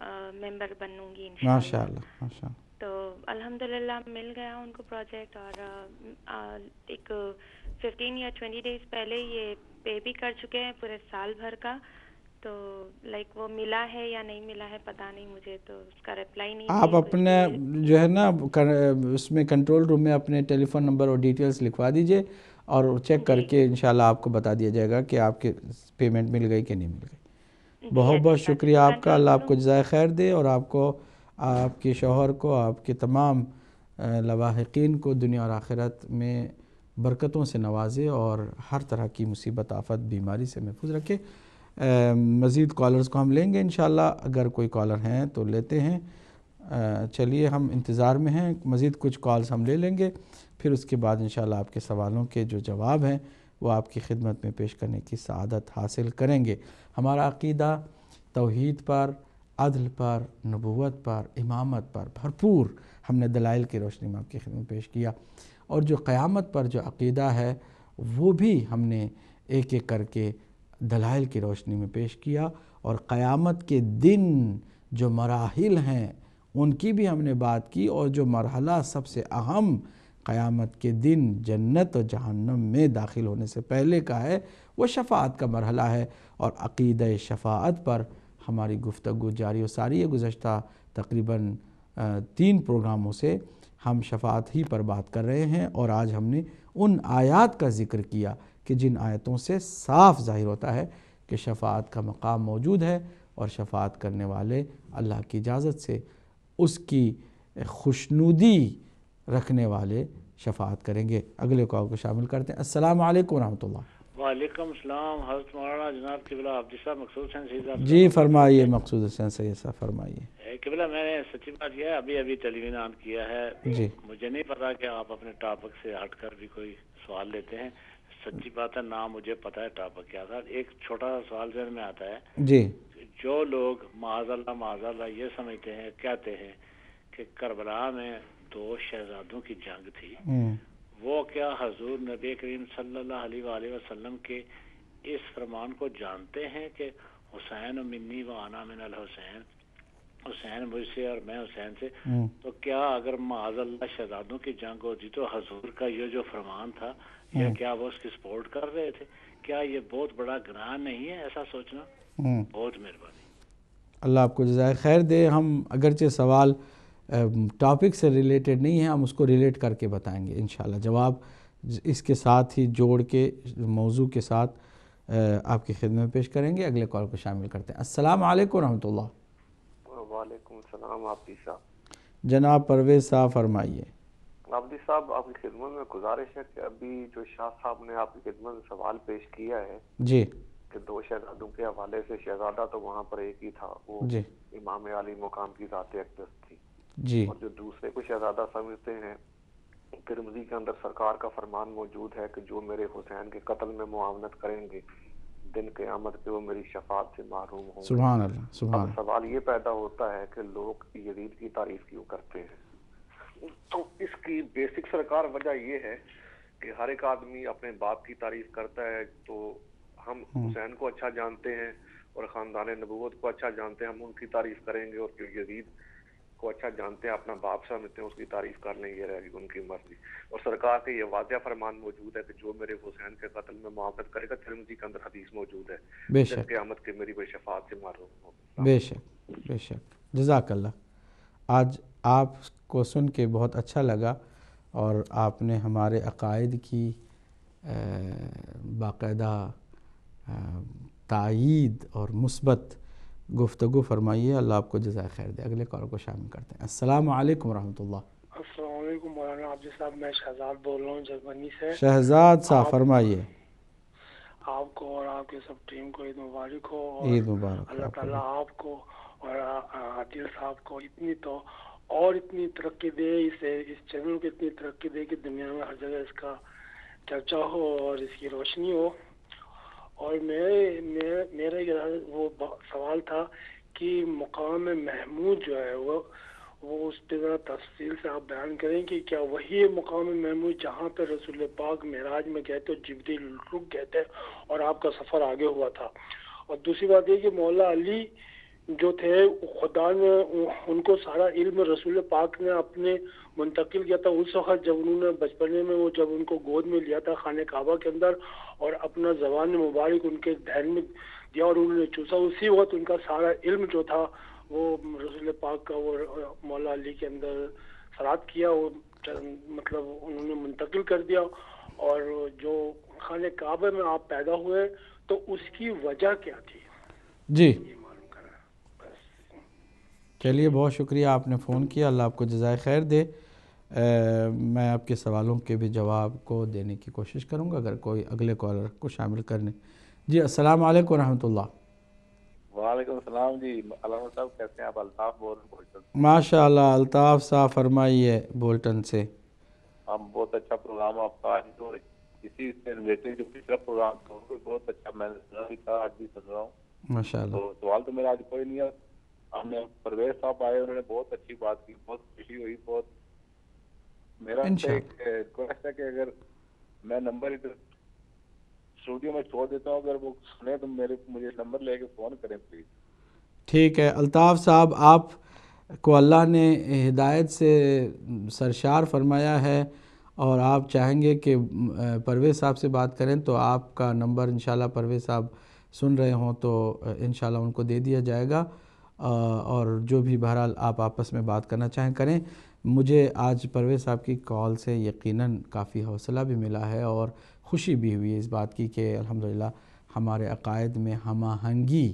ممبر بنوں گی
ماشاء
انشاءاللہ.
اللہ ماشاء اللہ.
تو الحمدللہ مل گیا ان کو پروجیکٹ, اور ایک 15 یا 20 ڈیز پہلے یہ پے بھی کر چکے ہیں پورے سال بھر کا. تو لائک وہ ملا ہے یا نہیں ملا ہے پتہ نہیں مجھے, تو اس کا رپلائی نہیں.
آپ اپنے جو ہے نا اس میں کنٹرول روم میں اپنے ٹیلی فون نمبر اور ڈیٹیلز لکھوا دیجئے, اور چیک کر کے انشاءاللہ آپ کو بتا دیا جائے گا کہ آپ کے پیمنٹ مل گئی کہ نہیں مل گئی. بہت بہت شکریہ آپ کا, اللہ آپ کو جزائے خیر دے, اور آپ کو, آپ کے شوہر کو, آپ کے تمام لواحقین کو دنیا اور آخرت میں برکتوں سے نوازے, اور ہر طرح کی مصیبت آفت بیماری سے محفوظ رکھے. مزید کالرز کو ہم لیں گے انشاءاللہ, اگر کوئی کالر ہیں تو لیتے ہیں. چلیے ہم انتظار میں ہیں, مزید کچھ کالز ہم لے لیں گے, پھر اس کے بعد انشاءاللہ آپ کے سوالوں کے جو جواب ہیں وہ آپ کی خدمت میں پیش کرنے کی سعادت حاصل کریں گے. ہمارا عقیدہ توحید پر, عدل پر, نبوت پر, امامت پر بھرپور ہم نے دلائل کی روشنی میں آپ کی خدمت پیش کیا, اور جو قیامت پر جو عقیدہ ہے وہ بھی ہم نے ایک ایک کر کے دلائل کی روشنی میں پیش کیا, اور قیامت کے دن جو مراحل ہیں ان کی بھی ہم نے بات کی, اور جو مرحلہ سب سے اہم قیامت کے دن جنت و جہنم میں داخل ہونے سے پہلے کا ہے وہ شفاعت کا مرحلہ ہے. اور عقیدہ شفاعت پر ہماری گفتگو جاری و ساری ہے. گزشتہ تقریباً 3 پروگراموں سے ہم شفاعت ہی پر بات کر رہے ہیں, اور آج ہم نے ان آیات کا ذکر کیا کہ جن آیتوں سے صاف ظاہر ہوتا ہے کہ شفاعت کا مقام موجود ہے, اور شفاعت کرنے والے اللہ کی اجازت سے اس کی خوشنودی رکھنے والے شفاعت کریں گے. اگلے کال کو شامل کرتے ہیں. السلام علیکم ورحمۃ اللہ.
وعلیکم السلام. حضرت مولانا جناب قبلہ عبد الصاب مقصود حسین سید صاحب.
جی فرمائیے مقصود حسین سید صاحب, فرمائیے.
قبلہ میں نے سچی بات یہ ہے, ابھی ٹیلی ویژن آن کیا ہے,
جی
مجھے نہیں پتا کہ آپ اپنے ٹاپک سے ہٹ کر بھی کوئی سوال لیتے ہیں. سچی بات ہے نہ مجھے پتا ہے ٹاپک کیا تھا. ایک چھوٹا سا سوال ذہن میں آتا ہے.
جی
جو لوگ معاذ اللہ یہ سمجھتے ہیں, کہتے ہیں کہ کربلا میں 2 شہزادوں کی جنگ تھی, وہ کیا حضور نبی کریم صلی اللہ علیہ وآلہ وسلم کے اس فرمان کو جانتے ہیں کہ حسین منی و انا من الحسین, حسین مجھ سے اور میں حسین سے؟ تو کیا اگر معاذ اللہ شہزادوں کی جنگ ہوتی تو حضور کا یہ جو فرمان تھا, یا کیا وہ اس کی سپورٹ کر رہے تھے؟ کیا یہ بہت بڑا گناہ نہیں ہے ایسا سوچنا؟ بہت مہربانی.
اللہ آپ کو جزائے خیر دے. ہم اگرچہ سوال ٹاپک سے ریلیٹڈ نہیں ہے, ہم اس کو ریلیٹ کر کے بتائیں گے انشاءاللہ. جواب اس کے ساتھ ہی جوڑ کے موضوع کے ساتھ آپ کی خدمت میں پیش کریں گے. اگلے کال کو شامل کرتے ہیں. السلام علیکم ورحمۃ اللہ.
وعلیکم السلام. عابدی صاحب.
جناب پرویز صاحب فرمائیے.
عابدی صاحب آپ کی خدمت میں گزارش ہے کہ ابھی جو شاہ صاحب نے آپ کی خدمت میں سوال پیش کیا ہے
جی
کہ 2 شہزادوں کے حوالے سے, شہزادہ تو وہاں پر ایک ہی تھا, وہ
جی
امام علی مقام کی ذات اقدس تھی,
جی,
اور جو دوسرے کو شہزادہ سمجھتے ہیں, ترمذی کے اندر سرکار کا فرمان موجود ہے کہ جو میرے حسین کے قتل میں معاونت کریں گے دن قیامت کے وہ میری شفاعت سے محروم ہوں گے.
سبحان اللہ سبحان اللہ.
اب سوال یہ پیدا ہوتا ہے کہ لوگ یزید کی تعریف کیوں کرتے ہیں؟ تو اس کی بیسک سرکار وجہ یہ ہے کہ ہر ایک آدمی اپنے باپ کی تعریف کرتا ہے. تو ہم حسین کو اچھا جانتے ہیں اور خاندان نبوت کو اچھا جانتے ہیں, ہم ان کی تعریف کریں گے, اور جو یزید کو اچھا جانتے ہیں اپنا باپ سمجھتے ہیں اس کی تعریف کر لیں, یہ رہے گی ان کی مرضی. اور سرکار کے یہ واضح فرمان موجود ہے کہ جو میرے حسین کے قتل میں معاونت کرے گا, ترمذی کے اندر حدیث موجود ہے,
بے شک
قیامت کے میری بے شفاعت سے محروم ہوگا.
بے شک بے شک. جزاک اللہ. آج آپ کو سن کے بہت اچھا لگا, اور آپ نے ہمارے عقائد کی باقاعدہ تائید اور مثبت گفتگو فرمائیے. اللہ آپ کو جزائے خیر دے. اگلے کال کو شامل کرتے ہیں. السلام علیکم ورحمۃ اللہ.
السلام علیکم مولانا عبد صاحب, میں شہزاد بول رہا ہوں جرمنی سے.
شہزاد صاحب فرمائیے.
آپ کو اور آپ کے سب ٹیم کو عید مبارک ہو, اور
عید مبارک.
اللہ تعالیٰ آپ کو اور عادل صاحب کو اتنی ترقی دے, اس چینل کو اتنی ترقی دے کہ دنیا میں ہر جگہ اس کا چرچا ہو اور اس کی روشنی ہو. اور میرا وہ سوال تھا کہ مقام محمود جو ہے وہ اس پہ ذرا تفصیل سے آپ بیان کریں کہ کیا وہی مقام محمود جہاں پہ رسول پاک معراج میں گئے تھے, جبریل رک گئے تھے اور آپ کا سفر آگے ہوا تھا؟ اور دوسری بات یہ کہ مولا علی جو تھے خدا نے ان کو سارا علم رسول پاک نے اپنے منتقل کیا تھا اس وقت جب انہوں نے بچپنے میں وہ جب ان کو گود میں لیا تھا خانہ کعبہ کے اندر اور اپنا زبان مبارک ان کے دہن میں دیا اور انہوں نے چوسا، اسی وقت ان کا سارا علم جو تھا وہ رسول پاک کا وہ مولا علی کے اندر سرات کیا، وہ مطلب انہوں نے منتقل کر دیا. اور جو خانہ کعبہ میں آپ پیدا ہوئے تو اس کی وجہ کیا تھی؟
جی چلیے بہت شکریہ آپ نے فون کیا، اللہ آپ کو جزائے خیر دے. میں آپ کے سوالوں کے بھی جواب کو دینے کی کوشش کروں گا اگر کوئی اگلے کالر کو شامل کرنے. جی السلام علیکم ورحمۃ اللہ.
وعلیکم السلام جی علامہ صاحب، کیسے ہیں آپ؟ الطاف بول رہے ہیں بولٹن.
ماشاء اللہ الطاف صاحب فرمائیے بولٹن سے.
ہم بہت اچھا پروگرام آپ کا، تو اسی سے ریلیٹڈ جو پچھلا پروگرام تھا وہ بہت اچھا، میں نے سنا بھی تھا، آج بھی سن رہا ہوں
ماشاء اللہ.
تو سوال تو میرا آج کوئی نہیں ہے. ہم نے پرویز صاحب آئے، انہوں نے بہت اچھی بات کی، بہت خوشی ہوئی. بہت میرا ایک ریکویسٹ ہے کہ اگر میں نمبر ادھر اسٹوڈیو میں چھوڑ دیتا ہوں، اگر وہ سنیں تو مجھے نمبر لے کے فون کریں پلیز.
ٹھیک ہے الطاف صاحب، آپ کو اللہ نے ہدایت سے سرشار فرمایا ہے اور آپ چاہیں گے کہ پرویز صاحب سے بات کریں تو آپ کا نمبر انشاءاللہ پرویز صاحب سن رہے ہوں تو انشاءاللہ ان کو دے دیا جائے گا، اور جو بھی بہرحال آپ آپس میں بات کرنا چاہیں کریں. مجھے آج پرویز صاحب کی کال سے یقیناً کافی حوصلہ بھی ملا ہے اور خوشی بھی ہوئی ہے اس بات کی کہ الحمدللہ ہمارے عقائد میں ہم آہنگی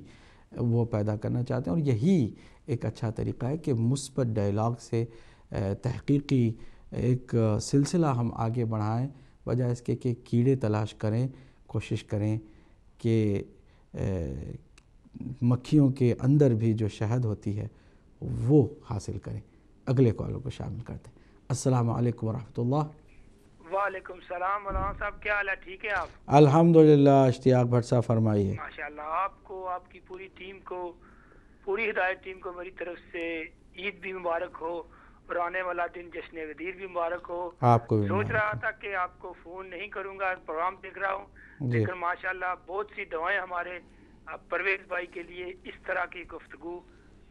وہ پیدا کرنا چاہتے ہیں، اور یہی ایک اچھا طریقہ ہے کہ مثبت ڈائلاگ سے تحقیقی ایک سلسلہ ہم آگے بڑھائیں، بجائے اس کے کہ کیڑے تلاش کریں. کوشش کریں کہ مکھیوں کے اندر بھی جو شہد ہوتی ہے وہ حاصل کریں. اگلے کالوں کو شامل کرتے ہیں. السلام علیکم ورحمۃ اللہ.
وعلیکم السلام مولانا صاحب، کیا حال ہے؟ ٹھیک ہے آپ؟
الحمدللہ. اشتیاق بھٹ صاحب فرمائیے.
ماشاءاللہ، آپ کو، آپ کی پوری ٹیم کو، پوری ہدایت ٹیم کو میری طرف سے عید بھی مبارک ہو اور آنے والا دن جشن غدیر بھی مبارک ہو.
آپ کو بھی
سوچ رہا تھا کہ آپ کو فون نہیں کروں گا، پروگرام دیکھ رہا ہوں، لیکن ماشاءاللہ بہت سی دعائیں ہمارے پرویز بھائی کے لیے. اس طرح کی گفتگو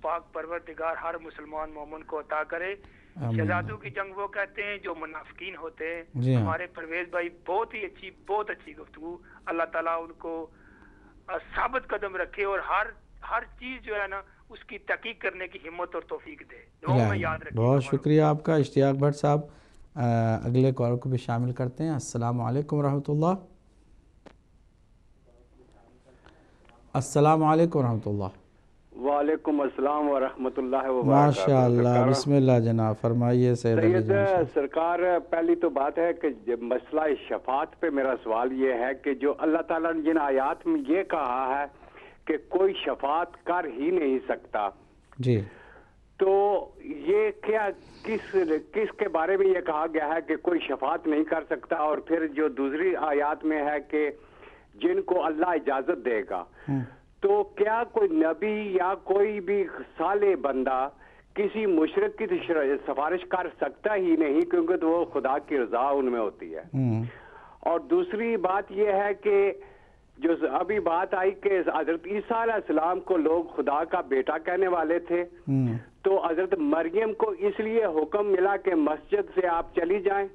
پاک پروردگار ہر مسلمان مومن کو عطا کرے. شہزادوں کی جنگ وہ کہتے ہیں جو منافقین ہوتے ہیں. ہمارے پرویز بھائی بہت اچھی گفتگو. اللہ تعالیٰ ان کو ثابت قدم رکھے اور ہر چیز جو ہے نا اس کی تحقیق کرنے کی ہمت اور توفیق دے. دعاؤں میں یاد رکھیں.
بہت شکریہ آپ کا اشتیاق بھٹ صاحب. اگلے کال کو بھی شامل کرتے ہیں. السلام علیکم ورحمۃ اللہ. السلام علیکم ورحمۃ اللہ.
وعلیکم السلام ورحمۃ اللہ وبرکاتہ.
ماشاء اللہ. بسم اللہ جناب فرمائیے.
سید سرکار، پہلی تو بات ہے کہ مسئلہ شفاعت پہ میرا سوال یہ ہے کہ جو اللہ تعالیٰ نے جن آیات میں یہ کہا ہے کہ کوئی شفاعت کر ہی نہیں سکتا،
جی،
تو یہ کیا کس کے بارے میں یہ کہا گیا ہے کہ کوئی شفاعت نہیں کر سکتا؟ اور پھر جو دوسری آیات میں ہے کہ جن کو اللہ اجازت دے گا، تو کیا کوئی نبی یا کوئی بھی صالح بندہ کسی مشرک کی سفارش کر سکتا ہی نہیں، کیونکہ تو وہ خدا کی رضا ان میں ہوتی ہے. اور دوسری بات یہ ہے کہ جو ابھی بات آئی کہ حضرت عیسیٰ علیہ السلام کو لوگ خدا کا بیٹا کہنے والے تھے، تو حضرت مریم کو اس لیے حکم ملا کہ مسجد سے آپ چلی جائیں،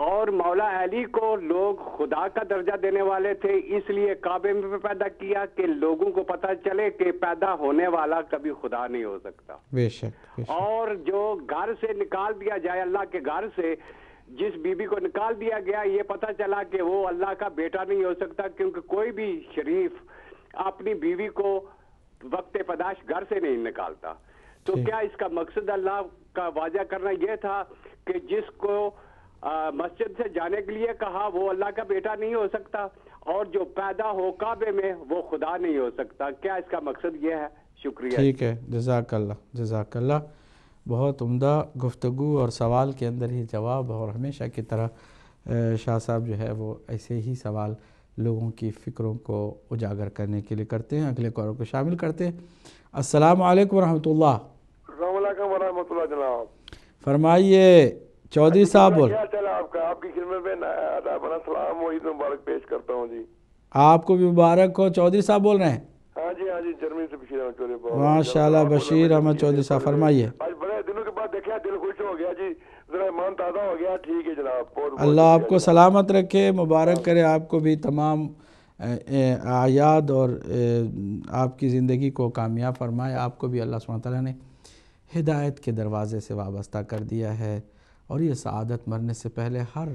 اور مولا علی کو لوگ خدا کا درجہ دینے والے تھے، اس لیے کعبے میں پیدا کیا کہ لوگوں کو پتہ چلے کہ پیدا ہونے والا کبھی خدا نہیں ہو سکتا.
بے شک.
اور جو گھر سے نکال دیا جائے، اللہ کے گھر سے جس بی بی کو نکال دیا گیا، یہ پتہ چلا کہ وہ اللہ کا بیٹا نہیں ہو سکتا، کیونکہ کوئی بھی شریف اپنی بیوی کو وقت پیدائش گھر سے نہیں نکالتا. تو کیا اس کا مقصد اللہ کا واضح کرنا یہ تھا کہ جس کو مسجد سے جانے کے لیے کہا وہ اللہ کا بیٹا نہیں ہو سکتا، اور جو پیدا ہو کعبے میں وہ خدا نہیں ہو سکتا؟ کیا اس کا مقصد یہ ہے؟ شکریہ.
ٹھیک ہے، جزاک اللہ. بہت عمدہ گفتگو اور سوال کے اندر ہی جواب، اور ہمیشہ کی طرح شاہ صاحب جو ہے وہ ایسے ہی سوال لوگوں کی فکروں کو اجاگر کرنے کے لیے کرتے ہیں. اگلے کالر کو شامل کرتے ہیں. السلام علیکم ورحمۃ اللہ.
السلام علیکم ورحمۃ اللہ. جناب
فرمائیے. چودھری صاحب بول.
کیا چلا آپ کا؟ آپ کی خدمت میں ادب سلام و عید مبارک پیش کرتا ہوں. جی
آپ کو بھی مبارک ہو. چودھری صاحب بول رہے ہیں.
ہاں جی جرمنی سے بشیر احمد چودھری
ماشاء اللہ بشیر احمد چودھری صاحب فرمائیے.
آج بڑے دنوں کے بعد دیکھا دل خوش ہو گیا جی, ذرا ایمان تازہ ہو گیا. ٹھیک ہے جناب,
اللہ آپ کو سلامت رکھے, مبارک کرے آپ کو بھی تمام اعیاد اور آپ کی زندگی کو کامیاب فرمائے. آپ کو بھی اللہ سبحانہ تعالیٰ نے ہدایت کے دروازے سے وابستہ کر دیا ہے, اور یہ سعادت مرنے سے پہلے ہر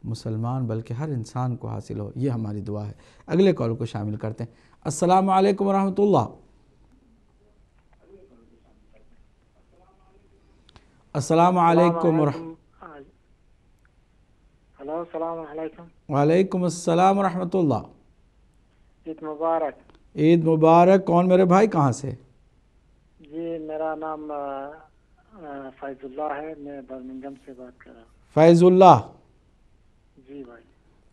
مسلمان بلکہ ہر انسان کو حاصل ہو, یہ ہماری دعا ہے. اگلے کال کو شامل کرتے ہیں. السلام علیکم ورحمۃ اللہ. السلام علیکم
ہلو السلام علیکم.
وعلیکم السلام ورحمۃ اللہ.
عید مبارک.
عید مبارک. کون میرے بھائی, کہاں سے؟
جی میرا نام فیض اللہ ہے, میں برمنگم سے بات کر رہا ہوں.
فیض اللہ,
جی بھائی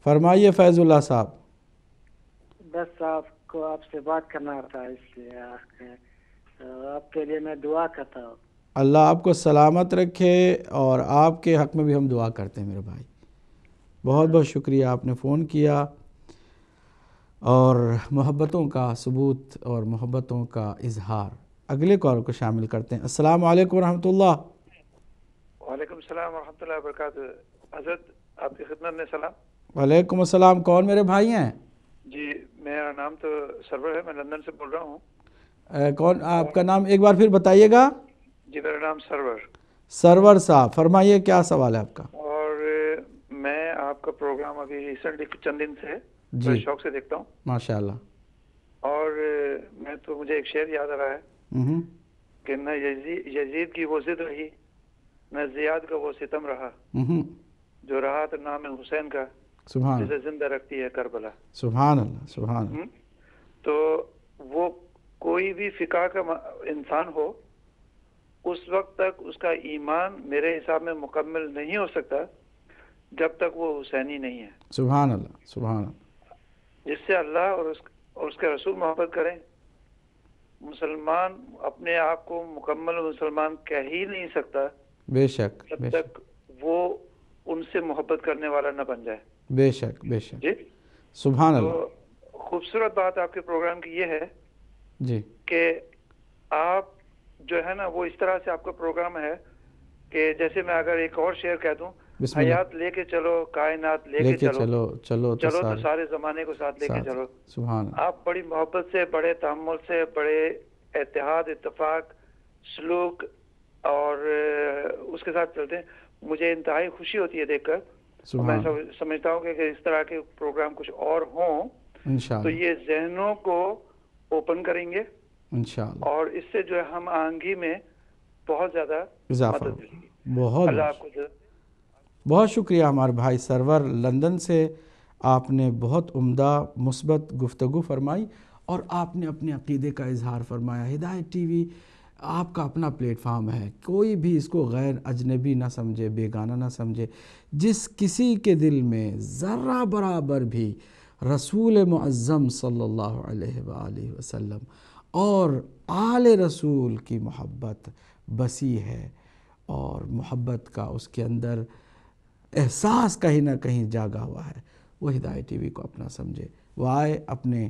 فرمائیے فیض اللہ صاحب.
بس آپ کو آپ سے بات کرنا تھا, اس لیے آپ کے لیے میں دعا کرتا ہوں.
اللہ آپ کو سلامت رکھے, اور آپ کے حق میں بھی ہم دعا کرتے ہیں میرے بھائی. بہت بہت شکریہ آپ نے فون کیا, اور محبتوں کا ثبوت اور محبتوں کا اظہار. اگلے کال کو شامل کرتے ہیں. السلام علیکم ورحمۃ اللہ.
وعلیکم السلام ورحمۃ اللہ وبرکاتہ. حضرت آپ کی خدمت میں سلام.
وعلیکم السلام. کون میرے بھائی ہیں؟
جی میرا نام تو سرور ہے, میں لندن سے بول رہا ہوں.
کون آپ کا نام ایک بار پھر بتائیے گا؟
جی میرا نام سرور.
سرور صاحب فرمائیے, کیا سوال ہے آپ کا؟
اور میں آپ کا پروگرام ابھی ریسنٹلی چند دن سے
جی
شوق سے دیکھتا ہوں.
ماشاء اللہ.
اور میں تو مجھے ایک شعر یاد آ رہا ہے کہ نہ یزید کی وہ ضد رہی, نہ زیاد کا وہ ستم رہا, جو رہا تو نام حسین کا,
سبحان
جسے زندہ رکھتی ہے کربلا.
سبحان اللہ سبحان اللہ.
تو وہ کوئی بھی فقہ کا انسان ہو, اس وقت تک اس کا ایمان میرے حساب میں مکمل نہیں ہو سکتا جب تک وہ حسینی نہیں ہے.
سبحان اللہ سبحان اللہ.
جس سے اللہ اور اس کے رسول محبت کریں. مسلمان اپنے آپ کو مکمل مسلمان کہہ ہی نہیں سکتا
بے شک
جب تک وہ ان سے محبت کرنے والا نہ بن جائے.
بے شک بے شک.
جی
سبحان اللہ.
تو خوبصورت بات آپ کے پروگرام کی یہ ہے
جی
کہ آپ جو ہے نا وہ اس طرح سے آپ کا پروگرام ہے کہ جیسے میں اگر ایک اور شعر کہہ دوں, حیات لے کے چلو, کائنات لے کے چلو تو سارے زمانے کو ساتھ لے کے چلو.
سبحان اللہ.
آپ بڑی محبت سے, بڑے تحمل سے, بڑے اتحاد اتفاق سلوک اور اس کے ساتھ چلتے ہیں. مجھے انتہائی خوشی ہوتی ہے دیکھ کر. میں سمجھتا ہوں کہ اس طرح کے پروگرام کچھ اور ہوں تو یہ ذہنوں کو اوپن کریں گے
انشاءاللہ,
اور اس سے جو ہے ہم آہنگی میں بہت زیادہ
اضافہ
مدد ملے گی.
بہت
اللہ آپ کو
بہت شکریہ ہمارے بھائی سرور لندن سے. آپ نے بہت عمدہ مثبت گفتگو فرمائی, اور آپ نے اپنے عقیدے کا اظہار فرمایا. ہدایت ٹی وی آپ کا اپنا پلیٹ فارم ہے, کوئی بھی اس کو غیر اجنبی نہ سمجھے, بیگانہ نہ سمجھے. جس کسی کے دل میں ذرہ برابر بھی رسول معظم صلی اللہ علیہ وآلہ وسلم اور آل رسول کی محبت بسی ہے, اور محبت کا اس کے اندر احساس کہیں نہ کہیں جاگا ہوا ہے, وہ ہدایت ٹی وی کو اپنا سمجھے. وہ آئے, اپنے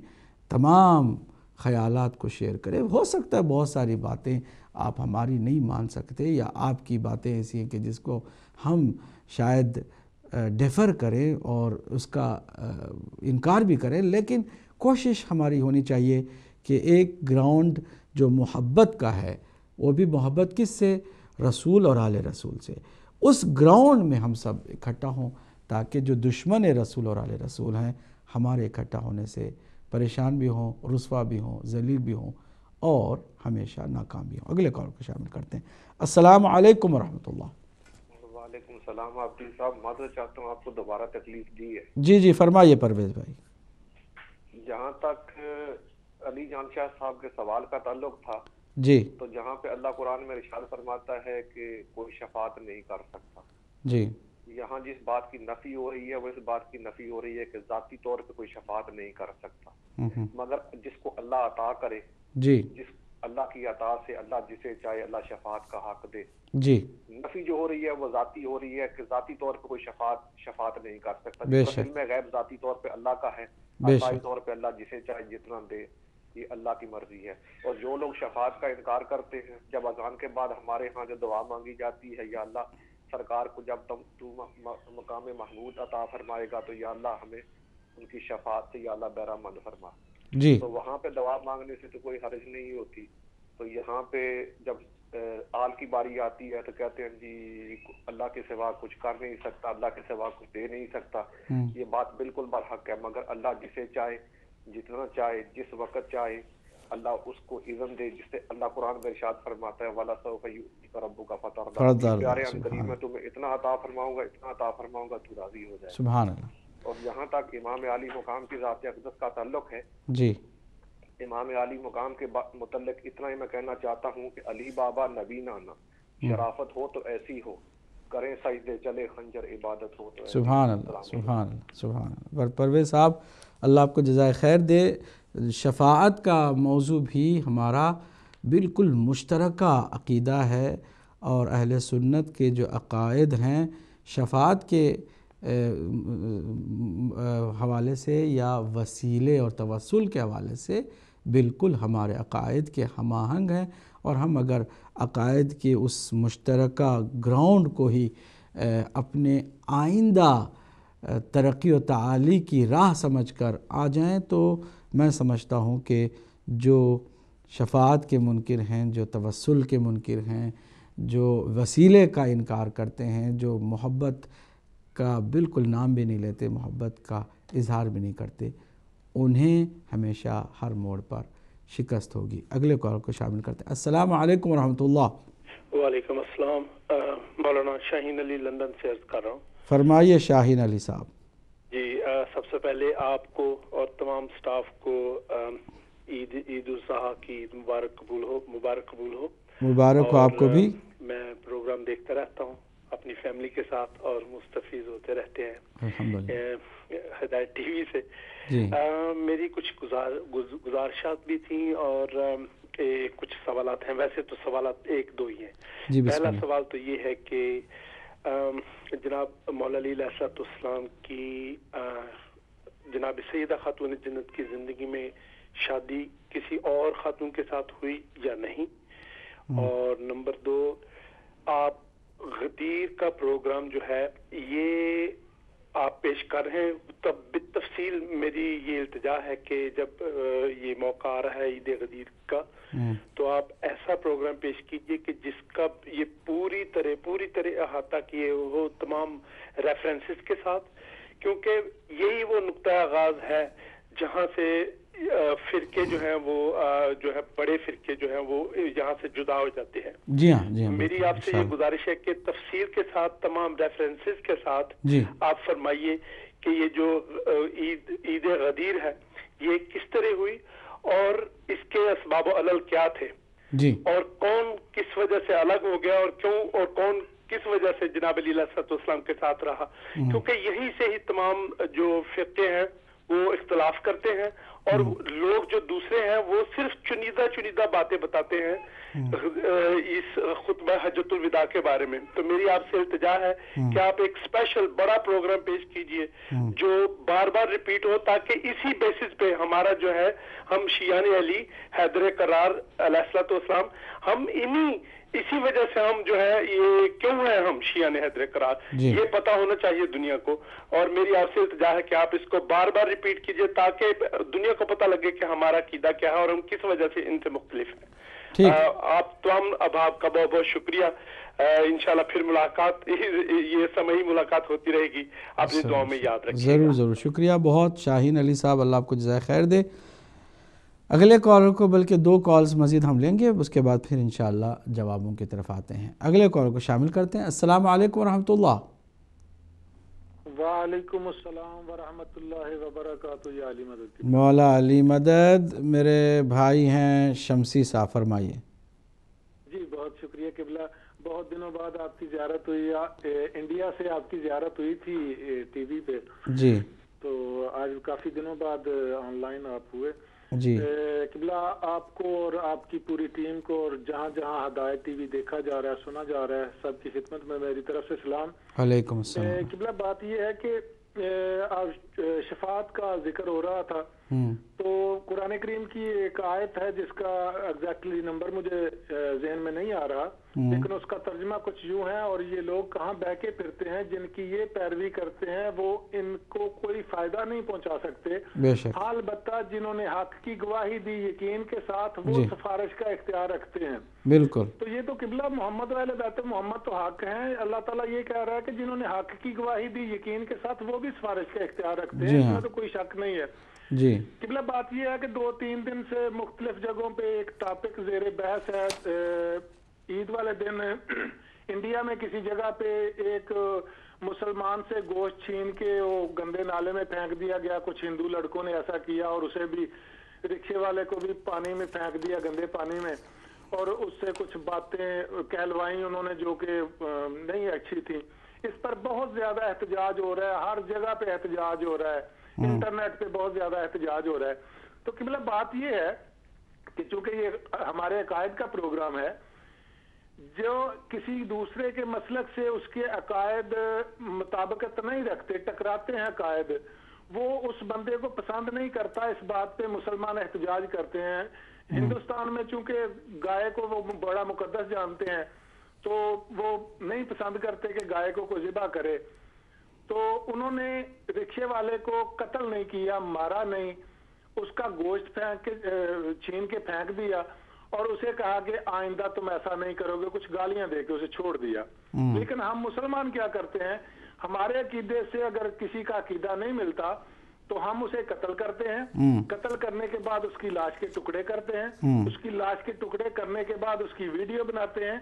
تمام خیالات کو شیئر کرے. ہو سکتا ہے بہت ساری باتیں آپ ہماری نہیں مان سکتے, یا آپ کی باتیں ایسی ہیں کہ جس کو ہم شاید ڈیفر کریں اور اس کا انکار بھی کریں, لیکن کوشش ہماری ہونی چاہیے کہ ایک گراؤنڈ جو محبت کا ہے, وہ بھی محبت کس سے؟ رسول اور آل رسول سے. اس گراؤنڈ میں ہم سب اکٹھا ہوں, تاکہ جو دشمن رسول اور آل رسول ہیں ہمارے اکٹھا ہونے سے پریشان بھی ہوں, رسوا بھی ہوں, ذلیل بھی ہوں, اور ہمیشہ ناکام بھی ہوں. اگلے کال کو شامل کرتے ہیں. السلام علیکم ورحمۃ اللہ.
وعلیکم السلام. آپ صاحب معذرت چاہتا ہوں, آپ کو دوبارہ تکلیف دی ہے.
جی جی فرمائیے پرویز بھائی.
جہاں تک علی جان شاہ صاحب کے سوال کا تعلق تھا,
جی,
تو جہاں پہ اللہ قرآن میں ارشاد فرماتا ہے کہ کوئی شفاعت نہیں کر سکتا,
جی,
یہاں جس بات کی نفی ہو رہی ہے وہ اس بات کی نفی ہو رہی ہے کہ ذاتی طور پہ کوئی شفاعت نہیں کر سکتا, مگر جس کو اللہ عطا کرے,
جی,
جس اللہ کی عطا سے اللہ جسے چاہے اللہ شفاعت کا حق دے.
جی,
نفی جو ہو رہی ہے وہ ذاتی ہو رہی ہے کہ ذاتی طور پہ کوئی شفاعت نہیں کر سکتا.
بے شک,
علم غیب ذاتی طور پہ اللہ کا ہے, عطائی طور پہ اللہ جسے چاہے جتنا دے. یہ اللہ کی مرضی ہے. اور جو لوگ شفاعت کا انکار کرتے ہیں، جب اذان کے بعد ہمارے ہاں جو دعا مانگی جاتی ہے، یا اللہ سرکار کو جب تو مقام محمود عطا فرمائے گا تو یا اللہ ہمیں ان کی شفاعت سے یا اللہ بہرامند فرما.
جی
تو وہاں پہ دعا مانگنے سے تو کوئی حرج نہیں ہوتی. تو یہاں پہ جب آل کی باری آتی ہے تو کہتے ہیں جی اللہ کے سوا کچھ کر نہیں سکتا، اللہ کے سوا کچھ دے نہیں سکتا. یہ بات بالکل برحق ہے، مگر اللہ جسے چاہے، جتنا چاہے، جس وقت چاہے اللہ اس کو اذن دے، جس سے اللہ قرآن میں ارشاد فرماتا ہے وَلَا سَوْفَ يُؤْتِيكَ رَبُّكَ فَتَرْضَىٰ. پیارے ان قریب میں تمہیں اتنا عطا فرماؤں گا، اتنا عطا فرماؤں گا تو راضی ہو جائے.
سبحان اللہ.
اور جہاں تک امام عالی مقام کی ذات اقدس کا تعلق ہے،
جی
امام عالی مقام کے متعلق اتنا ہی میں کہنا چاہتا ہوں کہ علی بابا نبی نانا، شرافت ہو تو ایسی ہو، کریں سجدے چلے خنجر عبادت ہو تو ایسی.
سبحان اللہ سبحان اللہ سبحان اللہ. پرویز صاحب اللہ آپ کو جزائے خیر دے. شفاعت کا موضوع بھی ہمارا بالکل مشترکہ عقیدہ ہے، اور اہل سنت کے جو عقائد ہیں شفاعت کے حوالے سے یا وسیلے اور توسل کے حوالے سے بالکل ہمارے عقائد کے ہم آہنگ ہیں. اور ہم اگر عقائد کے اس مشترکہ گراؤنڈ کو ہی اپنے آئندہ ترقی و تعالی کی راہ سمجھ کر آ جائیں تو میں سمجھتا ہوں کہ جو شفاعت کے منکر ہیں، جو توسل کے منکر ہیں، جو وسیلے کا انکار کرتے ہیں، جو محبت کا بالکل نام بھی نہیں لیتے، محبت کا اظہار بھی نہیں کرتے، انہیں ہمیشہ ہر موڑ پر شکست ہوگی. اگلے کال کو شامل کرتے ہیں. السلام علیکم ورحمۃ اللہ.
وعلیکم السلام. مولانا شاہین علی لندن سے عرض کر رہا ہوں.
فرمائیے شاہین علی صاحب.
جی سب سے پہلے آپ کو اور تمام سٹاف کو عید الاضحیٰ کی عید مبارک قبول ہو.
مبارک ہو آپ کو بھی.
میں پروگرام دیکھتا رہتا ہوں اپنی فیملی کے ساتھ اور مستفیض ہوتے رہتے ہیں ہدایت ٹی وی سے. میری کچھ گزارشات بھی تھیں اور کچھ سوالات ہیں. ویسے تو سوالات ایک دو ہی ہیں. پہلا سوال تو یہ ہے کہ جناب مولا علی علیہ السلام کی جناب سیدہ خاتون جنت کی زندگی میں شادی کسی اور خاتون کے ساتھ ہوئی یا نہیں. اور نمبر دو، آپ غدیر کا پروگرام جو ہے یہ آپ پیش کر رہے ہیں، تب بالتفصیل میری یہ التجا ہے کہ جب یہ موقع آ رہا ہے عید غدیر کا تو آپ ایسا پروگرام پیش کیجئے کہ جس کا یہ پوری طرح احاطہ کیے ہو تمام ریفرنسز کے ساتھ، کیونکہ یہی وہ نقطہ آغاز ہے جہاں سے فرقے جو ہیں وہ جو ہے بڑے فرقے جو ہیں وہ یہاں سے جدا ہو جاتے ہیں.
جی ہاں
میری آپ سے یہ گزارش ہے کہ تفصیل کے ساتھ تمام ریفرنسز کے ساتھ آپ فرمائیے کہ یہ جو عید غدیر ہے یہ کس طرح ہوئی اور اس کے اسباب و علل کیا تھے اور کون کس وجہ سے الگ ہو گیا اور کیوں، اور کون کس وجہ سے جناب علی علیہ السلام کے ساتھ رہا، کیونکہ یہیں سے ہی تمام جو فرقے ہیں وہ اختلاف کرتے ہیں اور لوگ جو دوسرے ہیں وہ صرف چنیدہ باتیں بتاتے ہیں اس خطبہ حجۃ الوداع کے بارے میں. تو میری آپ سے التجا ہے کہ آپ ایک اسپیشل بڑا پروگرام پیش کیجئے جو بار بار ریپیٹ ہو، تاکہ اسی بیسس پہ ہمارا جو ہے ہم شیعان علی حیدر کرار علیہ السلام ہم اسی وجہ سے ہم جو ہے یہ کیوں ہے ہم شیعان حیدر کرار یہ پتہ ہونا چاہیے دنیا کو. اور میری آپ سے التجا ہے کہ آپ اس کو بار بار ریپیٹ کیجئے تاکہ دنیا کو پتہ لگے کہ ہمارا عقیدہ کیا ہے اور ہم کس وجہ سے ان سے مختلف ہیں. آپ تمام اب کا بہت بہت شکریہ. انشاءاللہ پھر ملاقات، یہ سمعی ملاقات ہوتی رہے گی. اپنی دعاؤں میں یاد رکھیے.
ضرور شکریہ بہت شاہین علی صاحب، اللہ آپ کو جزائے خیر دے. اگلے کالر کو، بلکہ دو کالز مزید ہم لیں گے، اس کے بعد پھر انشاءاللہ جوابوں کی طرف آتے ہیں. اگلے کالر کو شامل کرتے ہیں. السلام علیکم ورحمۃ اللہ.
وعلیکم السلام ورحمۃ اللہ وبرکاتہ. یا علی مدد.
مولا علی مدد میرے بھائی ہیں شمسی صاحب، فرمائیے.
جی بہت شکریہ قبلہ. بہت دنوں بعد آپ کی زیارت ہوئی، انڈیا سے آپ کی زیارت ہوئی تھی ٹی وی پہ.
جی
تو آج کافی دنوں بعد آن لائن آپ ہوئے.
جی
قبلہ آپ کو اور آپ کی پوری ٹیم کو اور جہاں جہاں ہدایت ٹی وی دیکھا جا رہا ہے، سنا جا رہا ہے، سب کی خدمت میں میری طرف سے سلام.
علیکم السلام.
قبلہ بات یہ ہے کہ شفاعت کا ذکر ہو رہا تھا تو قرآن کریم کی ایک آیت ہے جس کا ایگزیکٹلی نمبر مجھے ذہن میں نہیں آ رہا، لیکن اس کا ترجمہ کچھ یوں ہے، اور یہ لوگ کہاں بہ کے پھرتے ہیں جن کی یہ پیروی کرتے ہیں وہ ان کو کوئی فائدہ نہیں پہنچا سکتے، البتہ جنہوں نے حق کی گواہی دی یقین کے ساتھ وہ سفارش کا اختیار رکھتے ہیں۔
بالکل،
تو یہ تو قبلہ محمد والے بیت محمد تو حق ہیں، اللہ تعالیٰ یہ کہہ رہا ہے کہ جنہوں نے حق کی گواہی دی یقین کے ساتھ وہ بھی سفارش کا اختیار رکھتے ہیں، اس میں تو کوئی شک نہیں ہے۔
جی
قبلہ بات یہ ہے کہ 2-3 دن سے مختلف جگہوں پہ ایک ٹاپک زیر بحث ہے۔ عید والے دن انڈیا میں کسی جگہ پہ ایک مسلمان سے گوشت چھین کے وہ گندے نالے میں پھینک دیا گیا، کچھ ہندو لڑکوں نے ایسا کیا اور اسے بھی رکشے والے کو بھی پانی میں پھینک دیا، گندے پانی میں، اور اس سے کچھ باتیں کہلوائیں انہوں نے جو کہ نہیں اچھی تھی۔ اس پر بہت زیادہ احتجاج ہو رہا ہے، ہر جگہ پہ احتجاج ہو رہا ہے، انٹرنیٹ پہ بہت زیادہ احتجاج ہو رہا ہے۔ تو قبلہ بات یہ ہے کہ چونکہ یہ ہمارے عقائد کا پروگرام ہے، جو کسی دوسرے کے مسلک سے اس کے عقائد مطابقت نہیں رکھتے، ٹکراتے ہیں عقائد، وہ اس بندے کو پسند نہیں کرتا، اس بات پہ مسلمان احتجاج کرتے ہیں۔ ہندوستان میں چونکہ گائے کو وہ بڑا مقدس جانتے ہیں تو وہ نہیں پسند کرتے کہ گائے کو کوئی ذبح کرے، تو انہوں نے رکشے والے کو قتل نہیں کیا، مارا نہیں، اس کا گوشت چھین کے پھینک دیا اور اسے کہا کہ آئندہ تم ایسا نہیں کرو گے، کچھ گالیاں دے کے اسے چھوڑ دیا۔ لیکن ہم مسلمان کیا کرتے ہیں، ہمارے عقیدے سے اگر کسی کا عقیدہ نہیں ملتا تو ہم اسے قتل کرتے ہیں، قتل کرنے کے بعد اس کی لاش کے ٹکڑے کرتے ہیں، اس کی لاش کے ٹکڑے کرنے کے بعد اس کی ویڈیو بناتے ہیں،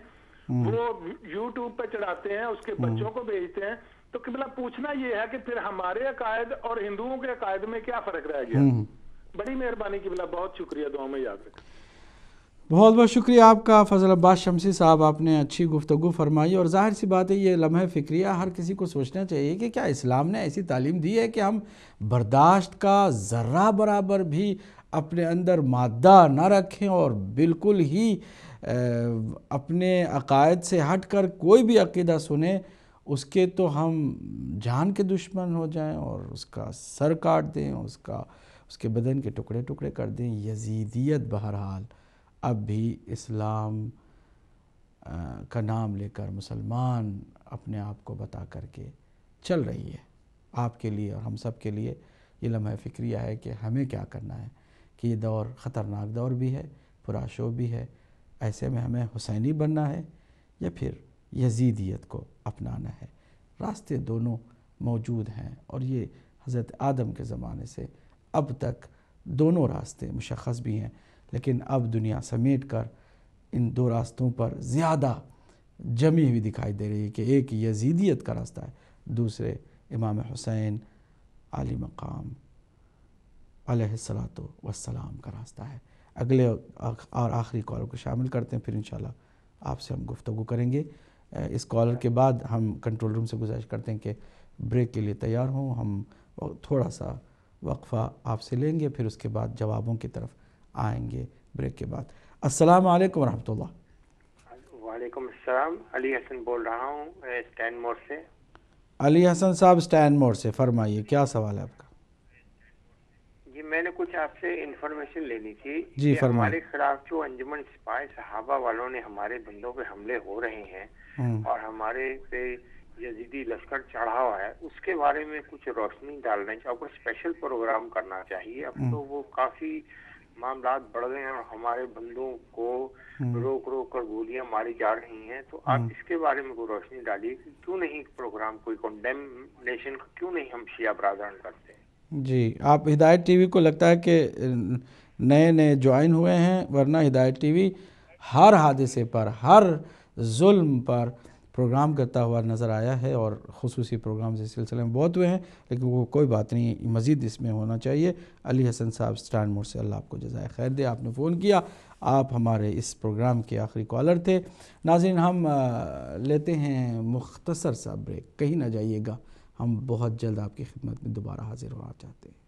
وہ یوٹیوب پہ چڑھاتے ہیں، اس کے بچوں کو بھیجتے ہیں۔ تو قبلہ پوچھنا یہ ہے کہ پھر ہمارے عقائد اور ہندوؤں کے عقائد میں کیا فرق رہ گیا؟ بڑی مہربانی قبلہ، بہت شکریہ، دعا میں یاد رکھیں۔
بہت بہت شکریہ آپ کا فضل عباس شمسی صاحب، آپ نے اچھی گفتگو فرمائی، اور ظاہر سی بات ہے یہ لمحہ فکریہ ہر کسی کو سوچنا چاہیے کہ کیا اسلام نے ایسی تعلیم دی ہے کہ ہم برداشت کا ذرہ برابر بھی اپنے اندر مادہ نہ رکھیں اور بالکل ہی اپنے عقائد سے ہٹ کر کوئی بھی عقیدہ سنیں اس کے تو ہم جان کے دشمن ہو جائیں اور اس کا سر کاٹ دیں، اس کے بدن کے ٹکڑے ٹکڑے کر دیں۔ یزیدیت بہرحال اب بھی اسلام کا نام لے کر مسلمان اپنے آپ کو بتا کر کے چل رہی ہے۔ آپ کے لیے اور ہم سب کے لیے یہ لمحہ فکریہ ہے کہ ہمیں کیا کرنا ہے، کہ یہ دور خطرناک دور بھی ہے، پراشو بھی ہے، ایسے میں ہمیں حسینی بننا ہے یا پھر یزیدیت کو اپنانا ہے۔ راستے دونوں موجود ہیں اور یہ حضرت آدم کے زمانے سے اب تک دونوں راستے مشخص بھی ہیں، لیکن اب دنیا سمیٹ کر ان دو راستوں پر زیادہ جمی ہوئی دکھائی دے رہی ہے کہ ایک یزیدیت کا راستہ ہے، دوسرے امام حسین عالی مقام علیہ الصلاۃ والسلام کا راستہ ہے۔ اگلے اور آخری کالر کو شامل کرتے ہیں، پھر انشاءاللہ آپ سے ہم گفتگو کریں گے۔ اس کالر کے بعد ہم کنٹرول روم سے گزارش کرتے ہیں کہ بریک کے لیے تیار ہوں، ہم تھوڑا سا وقفہ آپ سے لیں گے، پھر اس کے بعد جوابوں کی طرف آئیں گے بریک کے بعد۔ السلام علیکم ورحمۃ اللہ۔
وعلیکم السلام، علی حسن بول رہا ہوں اسٹینڈ موڑ سے۔
علی حسن صاحب اسٹینڈ موڑ سے، فرمائیے کیا سوال ہے آپ کا؟
جی میں نے کچھ آپ سے انفارمیشن لینی تھی
جی
کہ ہمارے خلاف جو انجمن سپاہی صحابہ والوں نے ہمارے بندوں پہ حملے ہو رہے ہیں اور ہمارے پہ یزیدی لشکر چڑھا ہوا ہے، اس کے بارے میں کچھ روشنی ڈالنا چاہیے، کوئی اسپیشل پروگرام کرنا چاہیے۔ اب تو وہ کافی معاملات بڑھ گئے ہیں اور ہمارے بندوں کو روک روک کر گولیاں ماری جا رہی ہیں، تو آپ اس کے بارے میں کوئی روشنی ڈالیے کہ کیوں نہیں پروگرام کوئی کنڈیمنیشن کیوں نہیں ہم شیعہ برادران کرتے ہیں۔ جی
آپ ہدایت ٹی وی کو لگتا ہے کہ نئے جوائن ہوئے ہیں، ورنہ ہدایت ٹی وی ہر حادثے پر، ہر ظلم پر پروگرام کرتا ہوا نظر آیا ہے اور خصوصی پروگرام اس سلسلے میں بہت ہوئے ہیں، لیکن وہ کوئی بات نہیں، مزید اس میں ہونا چاہیے۔ علی حسن صاحب اسٹینڈ موڑ سے، اللہ آپ کو جزائے خیر دے، آپ نے فون کیا، آپ ہمارے اس پروگرام کے آخری کالر تھے۔ ناظرین ہم لیتے ہیں مختصر سا بریک، کہیں نہ جائیے گا، ہم بہت جلد آپ کی خدمت میں دوبارہ حاضر ہونا چاہتے ہیں۔